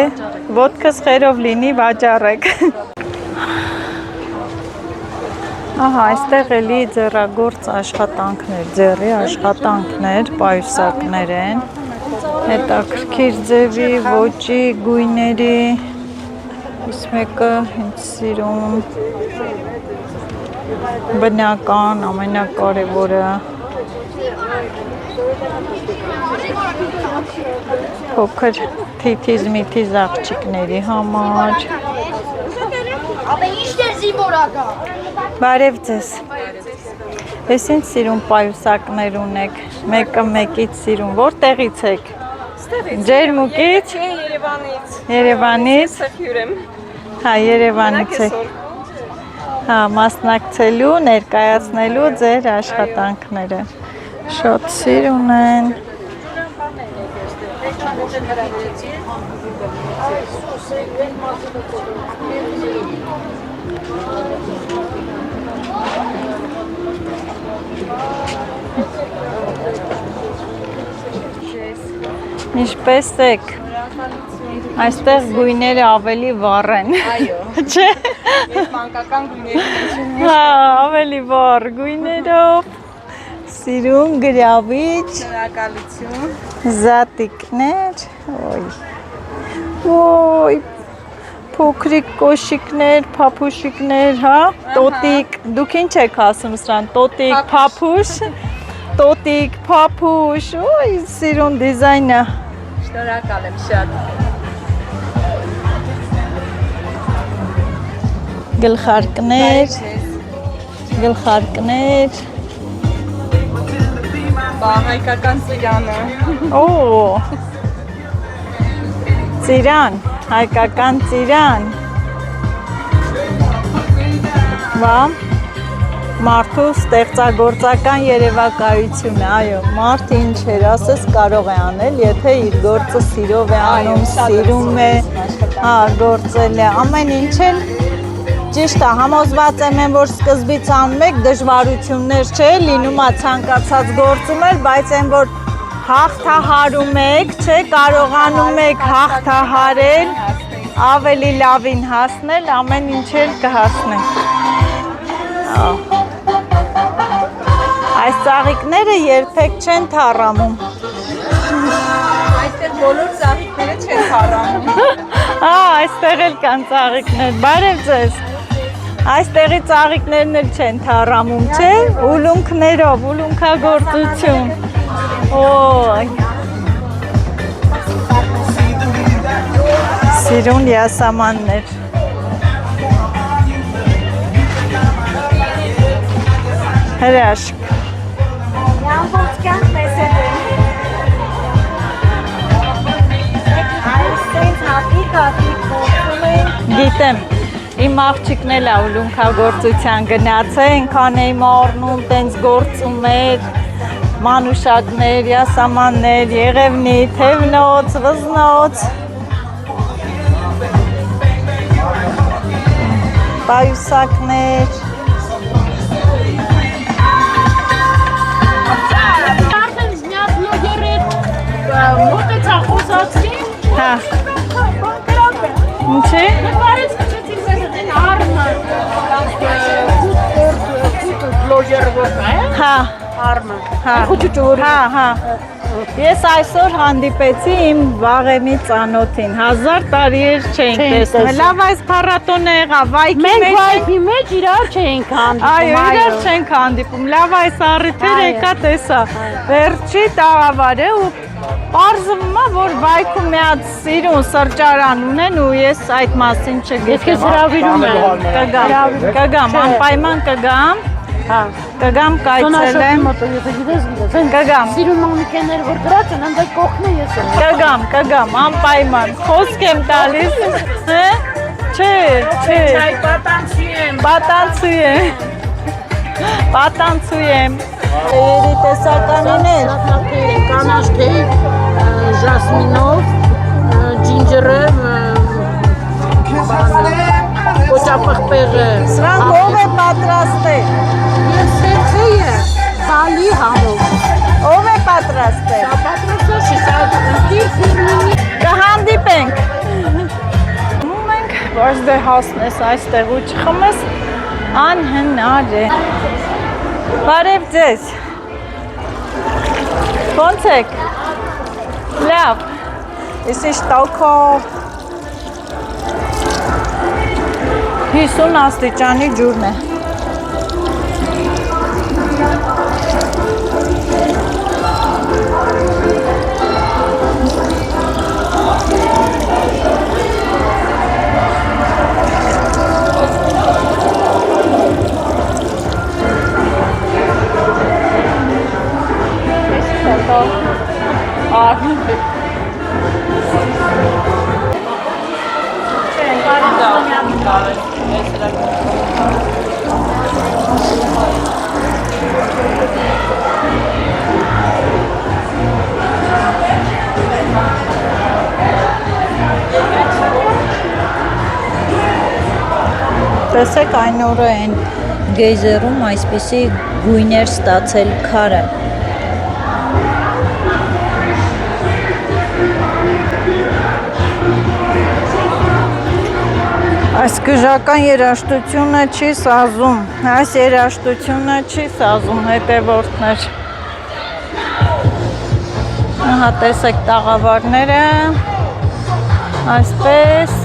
ոտքս խերով լինի, վաճառեք։ Ահա, այստեղ էլի ձեռագործ աշխատանքներ, ձեռի աշխատանքներ, պայուսակներ են։ Հետաքրքիր ձևի, ոճի, գույների։ Իսկ մեկը հենց սիրում բնական, ամենակարևորը փոքր թիթիզ-միթիզ աղջիկների համար։ Բարև ձեզ։ Ես ինձ սիրում պայուսակներ ունեք, մեկը մեկից սիրում, որտեղից եք։ Ջերմուկից։ Երևանից։ Հա, Երևանից եք։ Հա, մասնակցելու, ներկայացնելու ձեր աշխատանքները։ Շատ սիր ունեն։ Ինչպես եք։ Այստեղ գույները ավելի վառ են։ Այո։ Չէ։ Ես մանկական գույների մեջ եմ։ Հա, ավելի վառ գույներով։ Սիրուն, գրավիչ։ Շնորհակալություն։ Զատիկներ, ոյ, փոքրիկ կոշիկներ, փափուշիկներ, հա, տոտիկ, դուք ինչ եք ասում սրան, տոտիկ, փափուշ, տոտիկ, փափուշ, ոյ, սիրուն դիզայնը։ Շնորհակալ եմ շատ։ Գլխարկներ, Բա հայկական ծիրանը։ Օ, ծիրան, հայկական ծիրան։ Վա, մարդու ստեղծագործական երևակայությունը, այո, մարդ ինչ էր ասես կարող է անել, եթե իր գործը սիրով է անում, սիրում է, հա, գործել է, ամեն ինչ էլ ճիշտ է, համոզված եմ, որ սկզբից անում եք դժվարություններ չէ, լինում է ցանկացած գործում էլ, բայց այն որ հաղթահարում եք, չէ, կարողանում եք հաղթահարել, ավելի լավին հասնել, ամեն ինչ էլ կհասնեք։ Այս ծաղիկները երբեք չեն թառամում։ Այստեղ բոլոր ծաղիկները չեն թառամում։ Հա, այստեղ էլ կան ծաղիկներ, բարև ձեզ։ Այստեղի ծաղիկներն էլ չեն թառամում, չէ, ուլունքներով, ուլունքագործություն։ Ոյ։ Սիրուն յասամաններ։ Հրաշք։ Գիտեմ, իմ աղջիկն էլ է ուլունքագործության գնաց է, ինքան էի մառնում, տենց գործում էր, մանուշակներ, յասամաններ, եղևնի, թևնոց, վզնոց, պայուսակներ, հա, ինչի՞։ Հա, հա, ես այսօր հանդիպեցի իմ վաղեմի ծանոթին, 1000 տարի էր չենք տեսնում, լավ այս փառատոնը եղավ, վայքի մեջ իրար չենք հանդիպում, այո, իրար չենք հանդիպում, լավ այս առիթեր եկա տեսա, վերջի տաղավար է ու պարզվում է, որ վայքում մի հատ սիրուն սրճարան ունեն ու ես այդ մասին չգիտեմ։ Ես քեզ հրավիրում եմ։ Կգամ, անպայման կգամ։ Կգամ կայցելեմ։ Կգամ։ Սիրուն մամիկեներ որ դրած են, այնտեղ կողքն է ես եմ։ Կգամ, անպայման։ Խոսք եմ տալիս։ Հե? Չէ։ Պատանցու եմ։ Երիտեսականիներ։ Կանաչ թեյ, ժասմինով, ջինջերը, կոճապղպեղը։ Սրանք ով է պատրաստել։ Ես սերցեյը, բալի համով։ Ով է պատրաստել։ Սա պատրաստել չի, սա ընտիր ֆիրմինի։ Կհանդիպենք։ բայց դե հասնես այստեղ ու չխմես անհնար է։ Բարև ձեզ։ Ոնց եք։ Լավ։ Если шталко 50 աստիճանի ջուրն է։ Տեսեք այն օրը այն գեյզերում այսպիսի գույներ ստացել քարը։ Այս գժական երաժշտությունը չի սազում, այս երաժշտությունը չի սազում, հետևորդներ։ Ահա տեսեք տաղավարները, այսպես։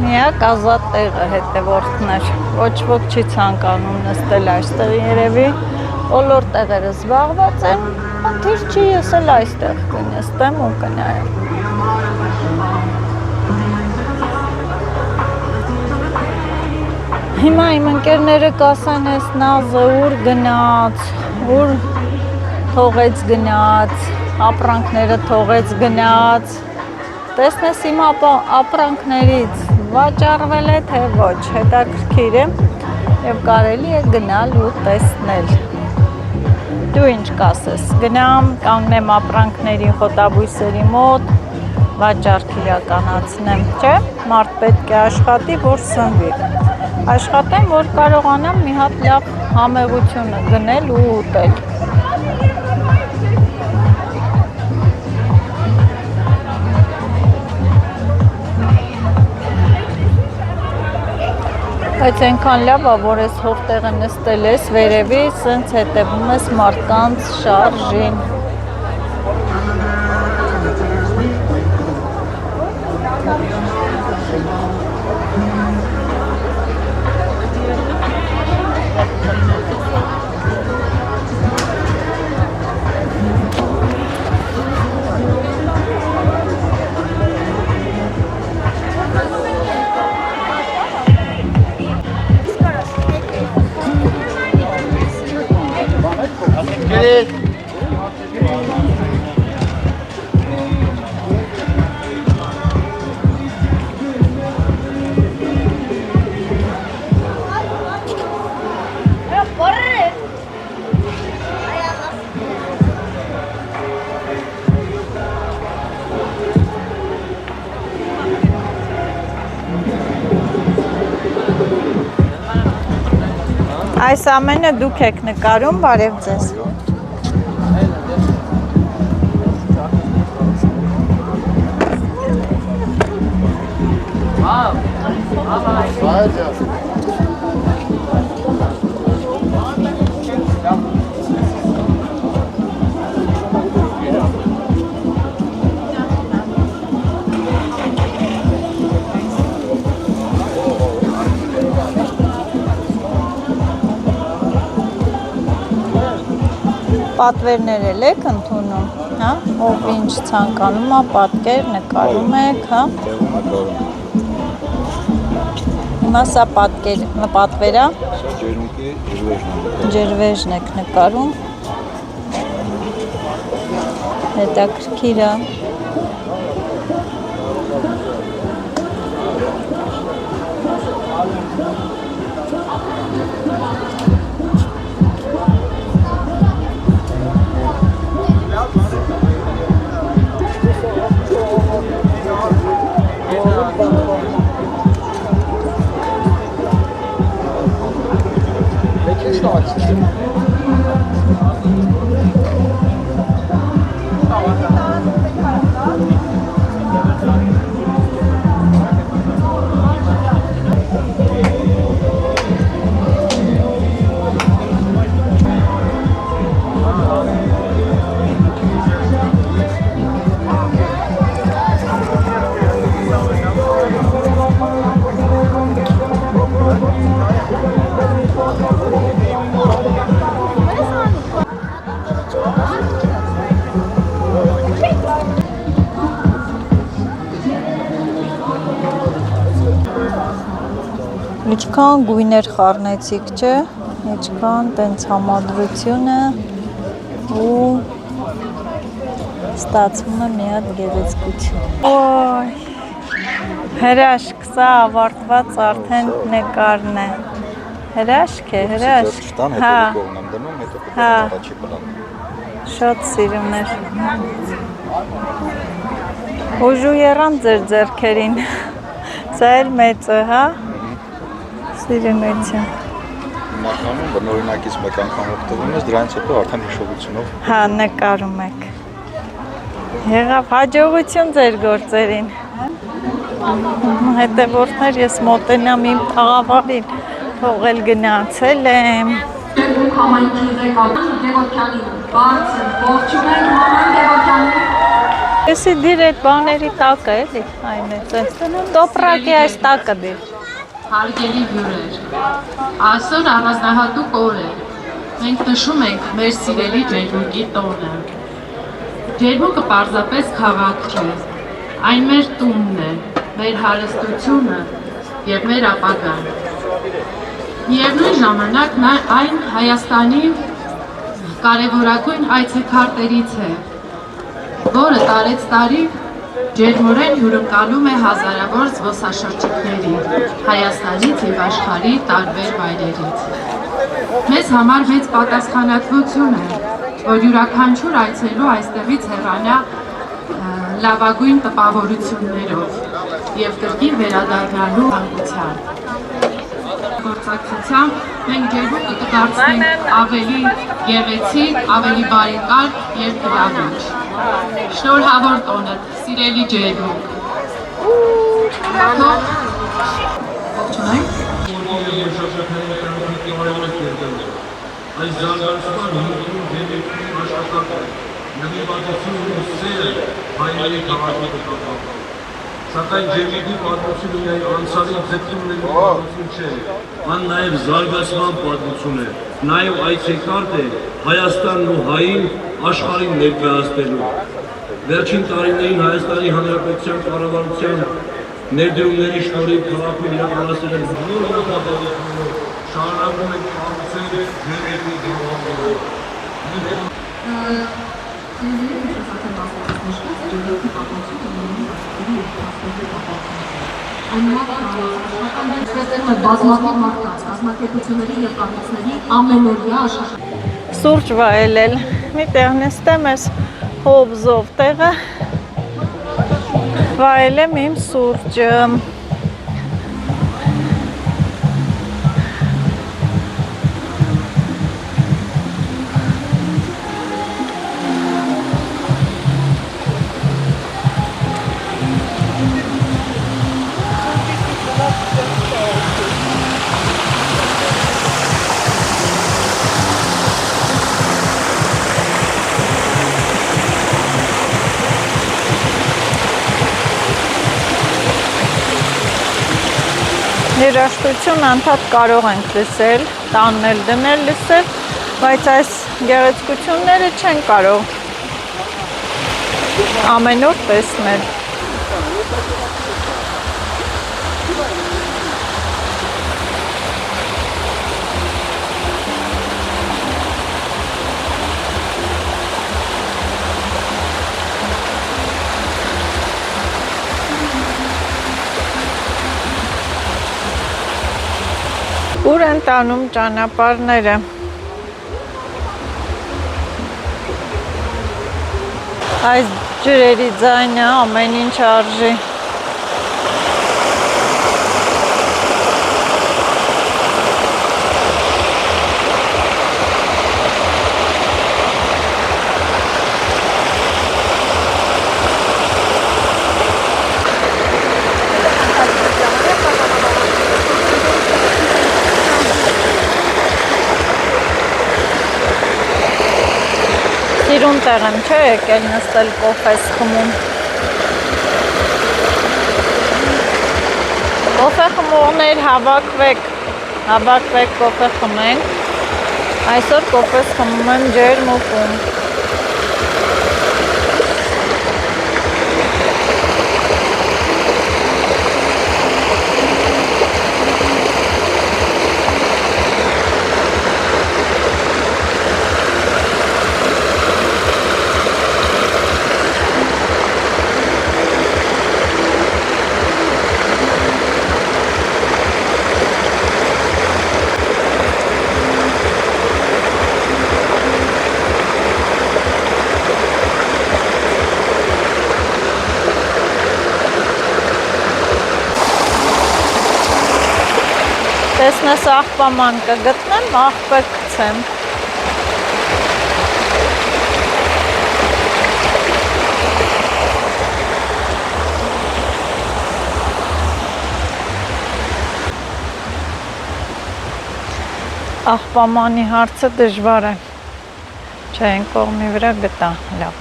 Միակ ազատ տեղը հետևորդներ, ոչ ոք չի ցանկանում նստել այստեղ երևի, բոլոր տեղերը զբաղված են, խնդիր չի, ես էլ այստեղ կնստեմ ու կնայեմ։ Հիմա իմ ընկերները կասեն, ես նազը ուր գնաց, ուր թողեց գնաց, ապրանքները թողեց գնաց, տեսնես իմ ապրանքներից վաճառվել է, թե ոչ, հետաքրքիր է և կարելի է գնալ ու տեսնել։ Դու ինչ կասես, գնամ, կանգնեմ ապրանքների խոտաբույսերի մոտ, վաճառք իրականացնեմ, չէ, մարդ պետք է աշխատի, որ սնվի։ Աշխատեմ, որ կարողանամ մի հատ լավ համեղություն գնել ու ուտել։ Բայց այնքան լավ է, որ ես հովտեղը նստել ես վերևի, սենց հետևում ես մարդկանց շարժին։ Այս ամենը դուք եք նկարում, բարև ձեզ։ Պատվերներ էլ եք ընդունում, հա, ով ինչ ցանկանում է, պատկեր նկարում եք, հա։ Հիմա սա պատվեր է, ջրվեժն եք նկարում։ հետաքրքիր է։ Ինչքան գույներ խառնեցիք, չէ, ինչքան տենց համադրությունը ու ստացվում է մի հատ գեղեցկություն։ Ոյ, հրաշք, սա ավարտված արդեն նկարն է։ Հրաշք է, հրաշք։ Հա, շատ սիրում էր։ Ուժու եռան ձեր ձեռքերին, սա էլ մեծը, հա։ Սիրունություն։ Նախանում բնօրինակից մեկ անգամ օգտվում ես, դրանից հետո արդեն հիշողությունով։ Հա, նկարում եք։ Եղավ հաջողություն ձեր գործերին։ Հետևորդներ, ես մոտենամ իմ տաղավարին, թող էլ գնացել եմ։ Համայնքի ղեկավար Գևորգյանին, բարձր ողջունել Համայն Գևորգյանին։ Էսի դիր այդ բաների տակը էլի, այն է, տոպրակի այս տակը դիր։ Հարգելի հյուրեր, այսօր առանձնահատուկ օր է, մենք նշում ենք մեր սիրելի Ջերմուկի տոնը։ Ջերմուկը պարզապես քաղաք չէ, այն մեր տունն է, մեր հարստությունը և մեր ապագան։ Միևնույն ժամանակ այն Հայաստանի կարևորագույն այցեքարտերից է, որը տարեց տարի ջերմորեն հյուրընկալում է հազարավոր զբոսաշրջիկների Հայաստանից և աշխարհի տարբեր վայրերից։ Մեզ համար մեծ պատասխանատվություն է, որ յուրաքանչյուր այցելու այստեղից հեռանա լավագույն տպավորություններով և կրկին վերադառնալու հանգուցյալ։ Գործակցությամբ մենք Ջերմուկը կդարձնենք ավելի գեղեցիկ, ավելի բարեկարգ և գրավիչ։ Շնորհավոր տոնդ, սիրելի Ջերմուկ։ Այս զարգացման հիմքում Ջերմուկի աշխատանքը նվիրվածությունն ու սերը հայերի քաղաքի կապակցված։ Սակայն Ջերմուկի պատմությունը միայն անցյալի ձգտումների պատմություն չէ, այն նաև զարգացման պատմություն է, նաև այցեկարտ է Հայաստանն ու հային աշխարհին ներկայացնելու։ Վերջին տարիներին Հայաստանի Հանրապետության կառավարության ներդրումների շնորհիվ քաղաքում իրականացել են նոր նախաձեռնություններ, շարունակում են կառուցել Ջերմուկի Սուրճ վայելել, մի տեղ նստեմ ես հոբզով տեղը, վայելեմ իմ սուրճը։ Երաժշտություն անդադ կարող ենք լսել, տանն էլ դնել լսել, բայց այս գեղեցկությունները չեն կարող ամեն օր տեսնել։ Ուր են տանում ճանապարհները։ Այս ջրերի ձայնը ամեն ինչ արժի։ Սիրուն տեղ եմ, չէ, եկել նստել կոֆես խմում։ Կոֆե խմողներ հավաքվեք կոֆե խմենք։ Այսօր կոֆես խմում եմ ջերմուկում։ Տեսնես աղբաման կգտնեմ, աղբեր կցեմ։ Աղբամանի հարցը դժվար է, չէ, այն կողմի վրա գտա, լավ։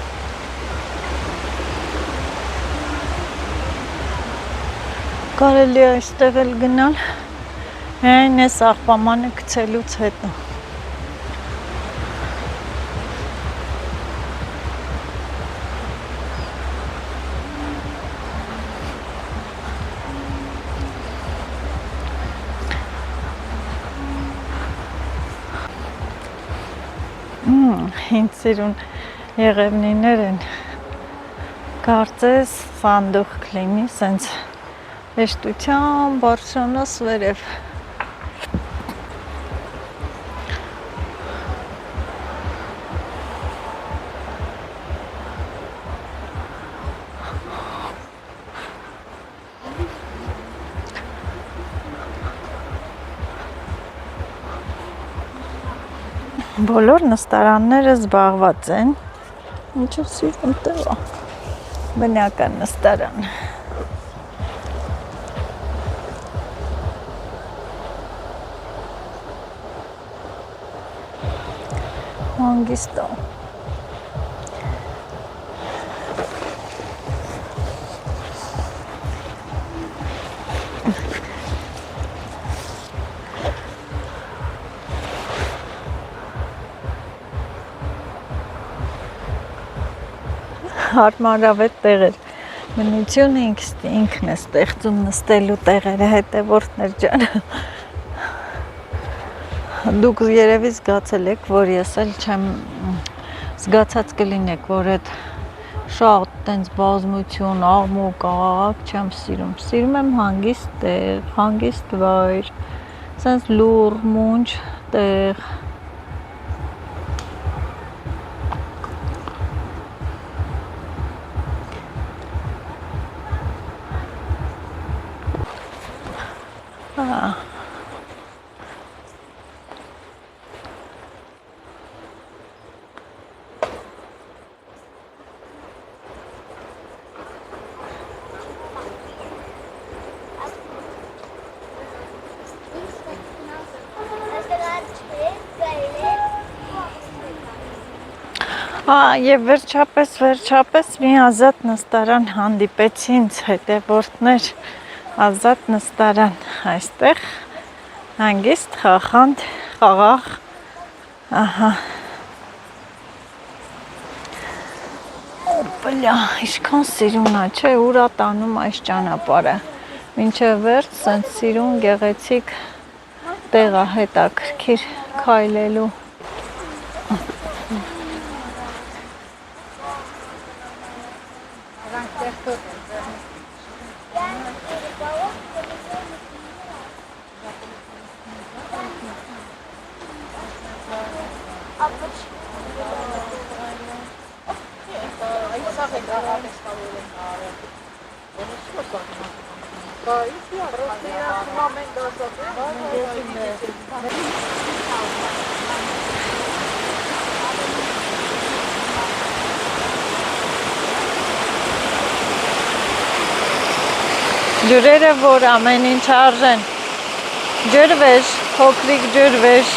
Կարելի է այստեղ էլ գնալ, այն ես աղբամանը գցելուց հետո։ Ինձ սիրուն եղևնիներ են, կարծես սանդուղ կլինի, սենց հեշտության բարձրանաս վերև։ Բոլոր նստարանները զբաղված են, ինչով սիրուն տեղ է, բնական նստարան։ Հանգիստ է։ Հարմարավետ տեղեր, բնությունը ինքն է ստեղծում նստելու տեղերը, հետևորդներ ջան։ Դուք երևի զգացել եք, որ ես էլ չեմ զգացած կլինեք, որ այդ շատ տենց բազմություն, աղմուկ, աղաղակ չեմ սիրում։ Սիրում եմ հանգիստ տեղ, հանգիստ վայր, սենց լուռ, մունջ տեղ։ Եվ վերջապես մի ազատ նստարան հանդիպեց ինձ, հետևորդներ, ազատ նստարան այստեղ, հանգիստ, խախանդ, խաղաղ, ահա, բլյա, իշքան սիրուն է, չէ, ուր է տանում այս ճանապարհը, մինչև վերջ սենց սիրուն գեղեցիկ տեղ է, հետաքրքիր քայլելու։ Ջուրերը, որ ամեն ինչ արժեն, ջրվեժ, փոքրիկ ջրվեժ։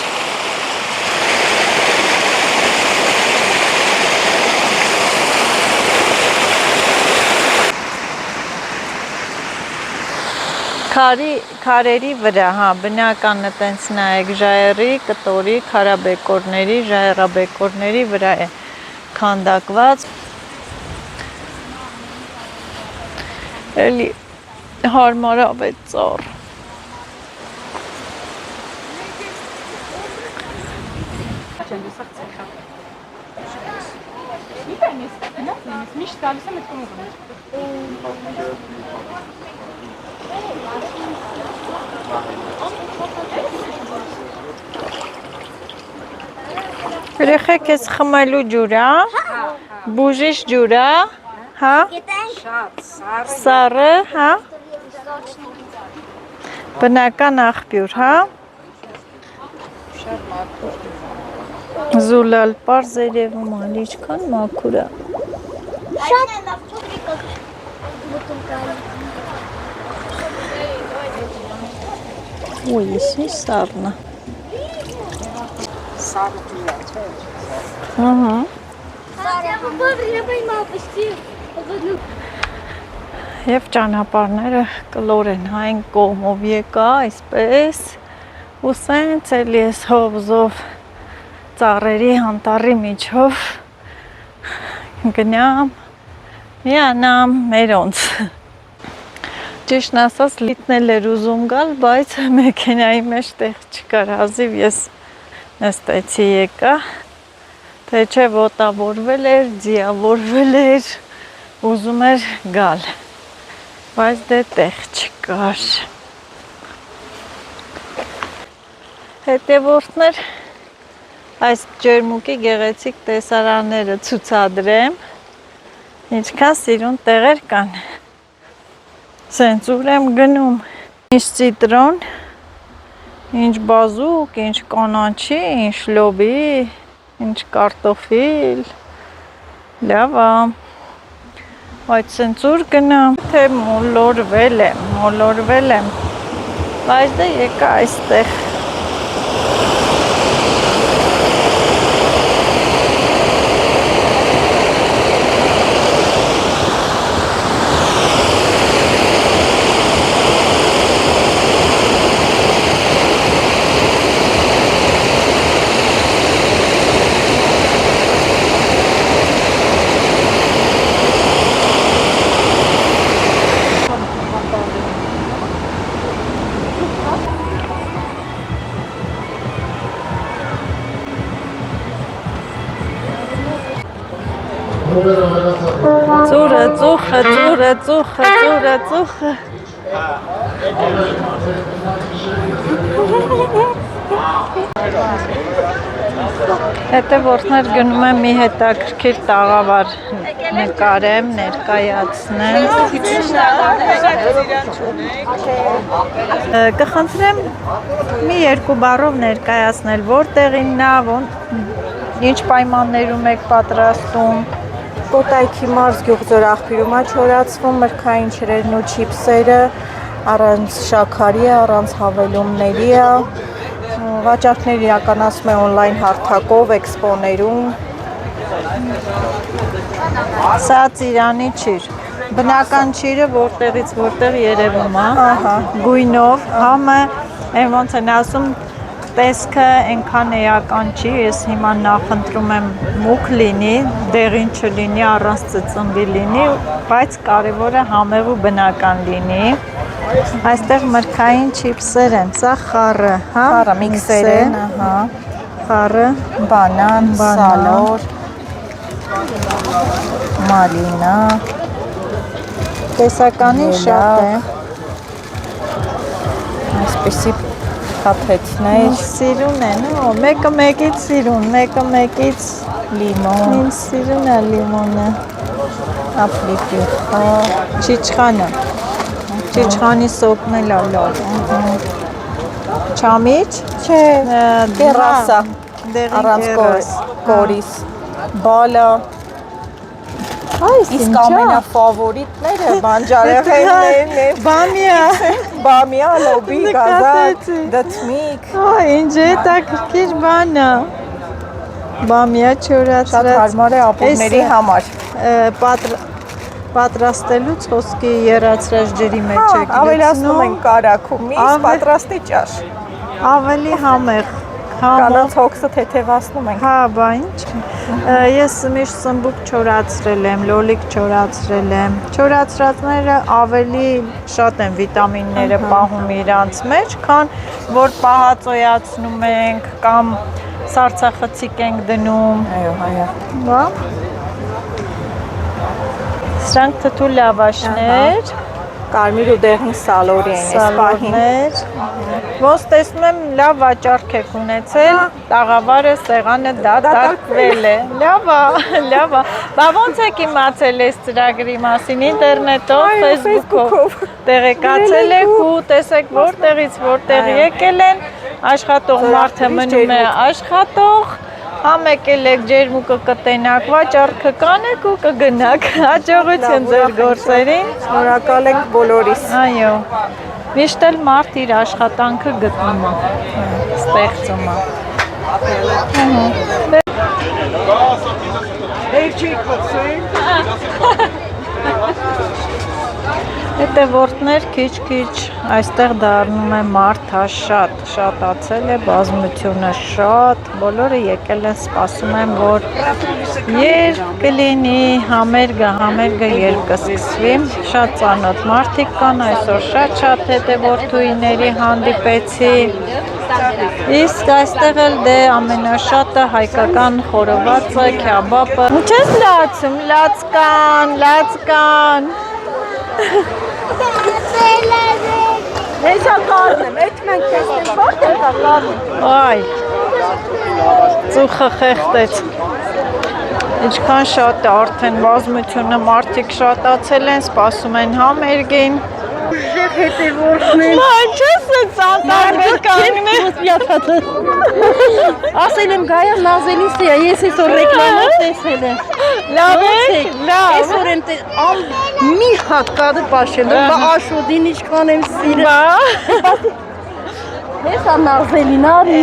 Քարերի վրա, հա, բնականը տենց նայեք, ժայռի, կտորի, քարաբեկորների, ժայռաբեկորների վրա է քանդակված։ Էլի հարմարավետ ծառ։ Միշտ գալիս եմ այդ կողմը։ Երեխեք էս խմելու ջուր է, բուժիչ ջուր է, հա, սառը, հա, բնական աղբյուր, հա, զուլալ պարզ երևում ալ, իչքան մաքուր է։ Շատ փոքրիկ բուտում կարի։ Ой, եսի սառն է։ Սառը ջուր է, չէ՞։ Ահա։ Եվ ճանապարհները կլոր են, այն կողմով եկա, այսպես, ու սենց էլի ես հովզով ծառերի անտառի միջով գնամ, միանամ մերոնց։ Ճիշտն ասած լիտնել էր ուզում գալ, բայց մեքենայի մեջ տեղ չկար, հազիվ ես նստեցի եկա, թե չէ ոտավորվել էր, ձիավորվել էր, ուզում էր գալ, բայց դե տեղ չկար։ Հետևորդներ, այս ջերմուկի գեղեցիկ տեսարանները ցուցադրեմ, ինչքան սիրուն տեղեր կան։ Սենց ուր եմ գնում, ինչ ցիտրոն, ինչ բազուկ, ինչ կանաչի, ինչ լոբի, ինչ կարտոֆիլ, լավ է, բայց սենց ուր գնամ, թե մոլորվել եմ, բայց դե եկա այստեղ։ Ծուրը, ծուխը։ Հետևորդներ գնում եմ մի հետաքրքիր տաղավար նկարեմ, ներկայացնեմ։ Կխնդրեմ մի երկու բառով ներկայացնել, որտեղինն է, ինչ պայմաններում եք պատրաստում։ Կոտայքի մարզ գյուղձոր աղբյուրում է չորացվում մրգային ջրերն ու չիփսերը, առանց շաքարի, առանց հավելումների է։ Վաճառքներ իրականացում է օնլայն հարթակով, էքսպոներում։ Սա ծիրանի ջիր։ Բնական ջիրը որտեղից որտեղ երևում է։ Ահա, գույնով, համը, այն ոնց են ասում, տեսքը այնքան էական չի, ես հիմա նախընտրում եմ մուգ լինի, դեղին չլինի, առանց ծծմբի լինի, բայց կարևորը համեղ ու բնական լինի։ Այստեղ մրգային չիփսեր են, սա խառը, հա, Խառը միքսեր են, ահա, խառը, բանան, սալոր, մալինա, տեսականի շատ է։ այսպեսի կապետներ, Սիրուն են, մեկը մեկից սիրուն, մեկը մեկից լիմոն, ինձ սիրուն է լիմոնը։ Ապլիկի։ Չիչխանը։ Չիչխանի սոկն էլ լավ։ Չամիչ։ Չէ, դերասա։ Առանց կորիս։ Բալա։ Իսկ ամենաֆավորիտները բանջարեղեններն են։ Բամիա, լոբի, գազակ, դծմիկ։ Ինչ է տակրքիր բանը։ Բամիա չորացրած։ Շատ հարմար է ապուրների համար։ Պատրաստելուց խոսքի եռացրած ջրի մեջ եք Ավելացնում ենք կարագում, միս պատրաստի ճաշ։ Ավելի համեղ։ Կանանց հոգսը թեթևացնում ենք։ Հա, բա ինչ։ Ես միշտ սմբուկ չորացրել եմ, լոլիկ չորացրել եմ։ Չորացրածները ավելի շատ են վիտամինները պահում իրանց մեջ, քան որ պահածոյացնում ենք կամ սառցախցիկ ենք դնում։ Այո։ Բա։ Սրանք թթու լավաշներ, կարմիր ու դեղին սալորի են, սալորներ։ Ոնց տեսնում եմ լավ վաճառք եք ունեցել, տաղավարը, սեղանը դատարկվել է։ Լավ է։ Բա ոնց եք իմացել այս ծրագրի մասին ինտերնետով, Facebook-ով։ Տեղեկացել եք ու տեսեք որտեղից որտեղ եկել են, աշխատող մարդը մնում է աշխատող։ Համ եկել եք ջերմուկը կտենակ, վաճառքը կանեք ու կգնաք, հաջողություն ձեր գործերին։ Շնորհակալ ենք բոլորիս։ Այո, միշտ էլ մարդ իր աշխատանքը գտնում է, ստեղծում է։ Հետևորդներ քիչ-քիչ այստեղ դառնում է մարդաշատ, շատացել է բազմությունը շատ, բոլորը եկել են սպասում են, որ երբ կլինի համերգը երբ կսկսվի, շատ ծանոթ մարդիկ կան, այսօր շատ հետևորդուհիների հանդիպեցի, իսկ այստեղ էլ դե ամենաշատը հայկական խորովածը, քյաբաբը, ինչ ես լացում, լացկան, Հեսա կարնեմ, էդ մենք տեսնեմ, որտեղ կա կարնեմ։ Այ, ծուխը խեղտեց։ Ինչքան շատ է արդեն բազմությունը, մարդիկ շատացել են, սպասում են համերգին։ Ուժեղ հետևորդներ։ Ինչ ես ծանտարներ կանգնել։ Ասել եմ Գայա նազելիս է, ես այսօր ռեկլամա տեսել եմ։ Լավ է, լավ։ Այսօր եմ մի հատ կադը պաշել, բա աշոդին ինչքան եմ սիրել։ Հեսա նազելին արի։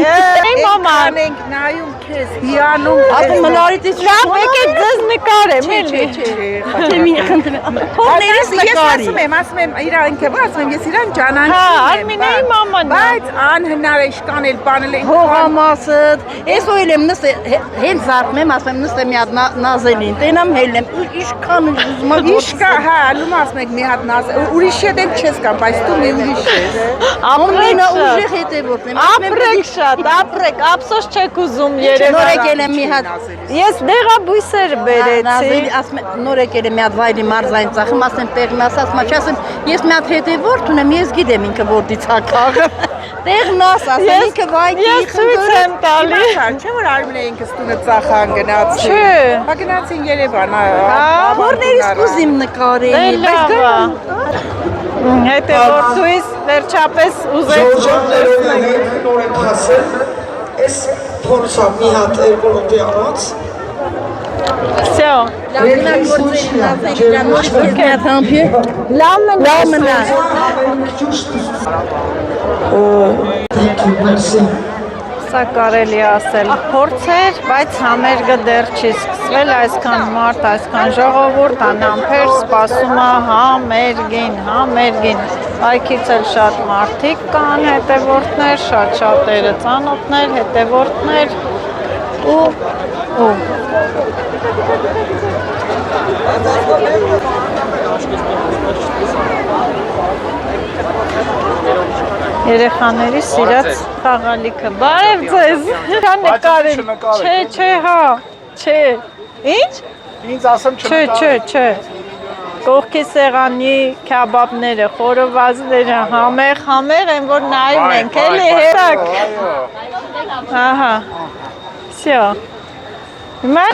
Մաման ենք նայում քեզ, հիանում։ Ասում մնարից ես լավ եկեք ձեզ նկարեմ, էլի։ Չէ, մի խնդրեմ։ Հորներիս նկարի։ Ես ասում եմ, իրա ինքը որ ասում եմ, ես իրան ճանաչում եմ։ Հա, Արմինեի մաման։ Բայց անհնար է իշկանել, բանել են։ Հողամասը, այսօր եմ նստել, հենց զարթում եմ, ասում եմ նստեմ մի հատ նազելին, տենամ հելնեմ, իշքան ուզում եմ։ Իշկա, հա, ալում ասում եք մի հատ նազել, ուրիշ հետ եմ չես կամ, բայց դու մի ուրիշ ես։ Ամենա ուժեղ հետևորդն եմ։ Ապրեք շատ, ապրեք, ափսոս չեք ուզում Երևան։ Նոր եկել եմ մի հատ։ Ես դեղաբույսեր բերեցի։ Ասում եմ նոր եկել եմ մի հատ վայրի մարզային ծախում, ասեմ տեղն ասած, մաչ ասեմ, ես մի հատ հետևորդ ունեմ, ես գիտեմ ինքը որտից է քաղը։ Տեղն ասած, ինքը վայքի Ես ցույց եմ տալի։ Չէ՞ որ Արմինե ինքը ստունը ծախան գնացի։ Չէ։ Հա գնացին Երևան, հորներից կուզիմ նկարել, Հետևորդուիս վերջապես ուզեց նոր ենք հասել, ես փորձա մի հատ երկու րոպե անց։ Всё. Սա կարելի է ասել փորձեր, բայց համերգը դեռ չի սկսվել, այսքան մարդ, այսքան ժողովուրդ, անամբեր սպասում է համերգին։ Այքից էլ շատ մարդիկ կան, հետևորդներ, շատ-շատերը ծանոթներ, հետևորդներ ու Երեխաների սիրած խաղալիքը։ Բարև ձեզ։ Նկարել։ Չէ, հա։ Չէ։ Ինչ։ Ինձ ասեմ չնկարել։ Չէ։ Կողքի սեղանի քյաբաբները, խորովածները համեղ են, որ նայում ենք, էլի հերակ։ Ահա։ Всё։ Հիմա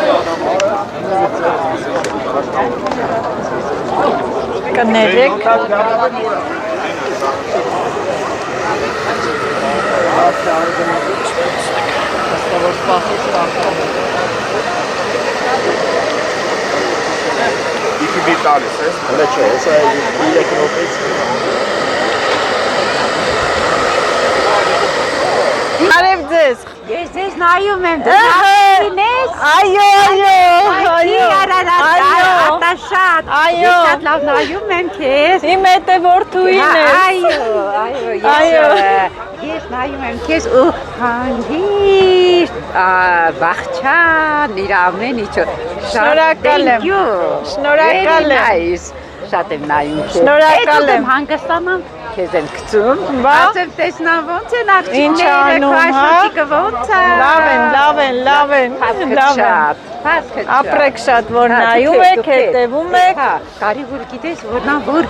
կներեք Iki bir tanesi. Öyle çok. Bir yakın Արև ձեզ։ Ես ձեզ նայում եմ, դրանքին ես։ Այո, Ատաշատ։ Այո։ Ես շատ լավ նայում եմ քեզ։ Իմ հետ է որդուին ես։ Այո, ես նայում եմ քեզ ու հանգիստ, բախչան, իր ամեն ինչը։ Շնորհակալ եմ։ Շնորհակալ եմ։ Շատ եմ նայում քեզ։ Շնորհակալ եմ։ Հանգստանամ քեզ եմ գցում։ Բա։ Ասեմ տեսնամ ոնց են Ինչ անում, աղջիկները, ոնց է։ Լավ են։ Ապրեք շատ, որ նայում եք, հետևում եք։ Կարի որ գիտես, որ նա որ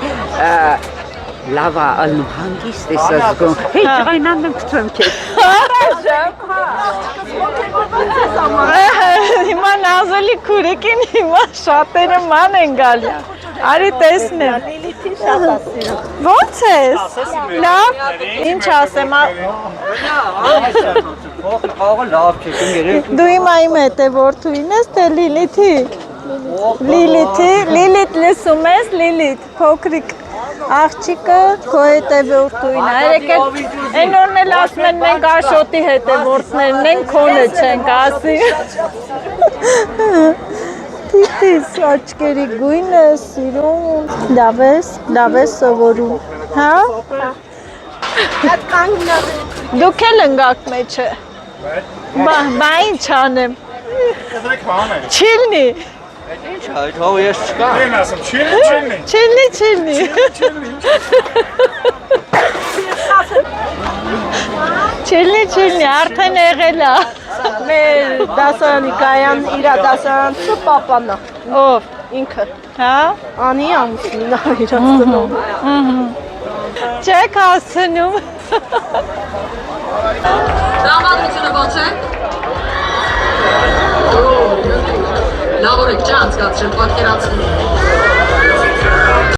լավա ալնում հանգիստ ես զգում։ Հեյ, ջղայնան եմ գցում քեզ։ Հիմա նազելի քուրիկին հիմա շատերը ման են գալի։ Արի տեսնեմ։ Ոնց ես։ Լավ։ Ինչ ասեմ։ Դու իմ հետ է որդուին ես, թե Լիլիթի։ Լիլիթ լսում ես, Լիլիթ, փոքրիկ աղջիկը քո հետ է որդուին։ Երեկել այն օրն էլ ասում են մենք Աշոտի հետևորդներն ենք, քոնը չենք ասի։ Տիտիս աչկերի գույնը սիրում, լավ ես սովորում, հա? Դուք էլ ընգակ մեջը, բա ինչ անեմ, չիլնի, Ինչ այդ հավ ես չկա։ Դեն ասեմ, չիլնի, Չիլնի, արդեն եղել է, Մեր դասարանիկայան իրա դասարանցը պապանա։ ով, Ինքը։ հա? Անի ամուսինն է իրացնում։ Չեք հասնում։ Տրամադրությունը ո՞նց է։ Լավ օրեք, չէ՞ անցկացրել պատկերացնում։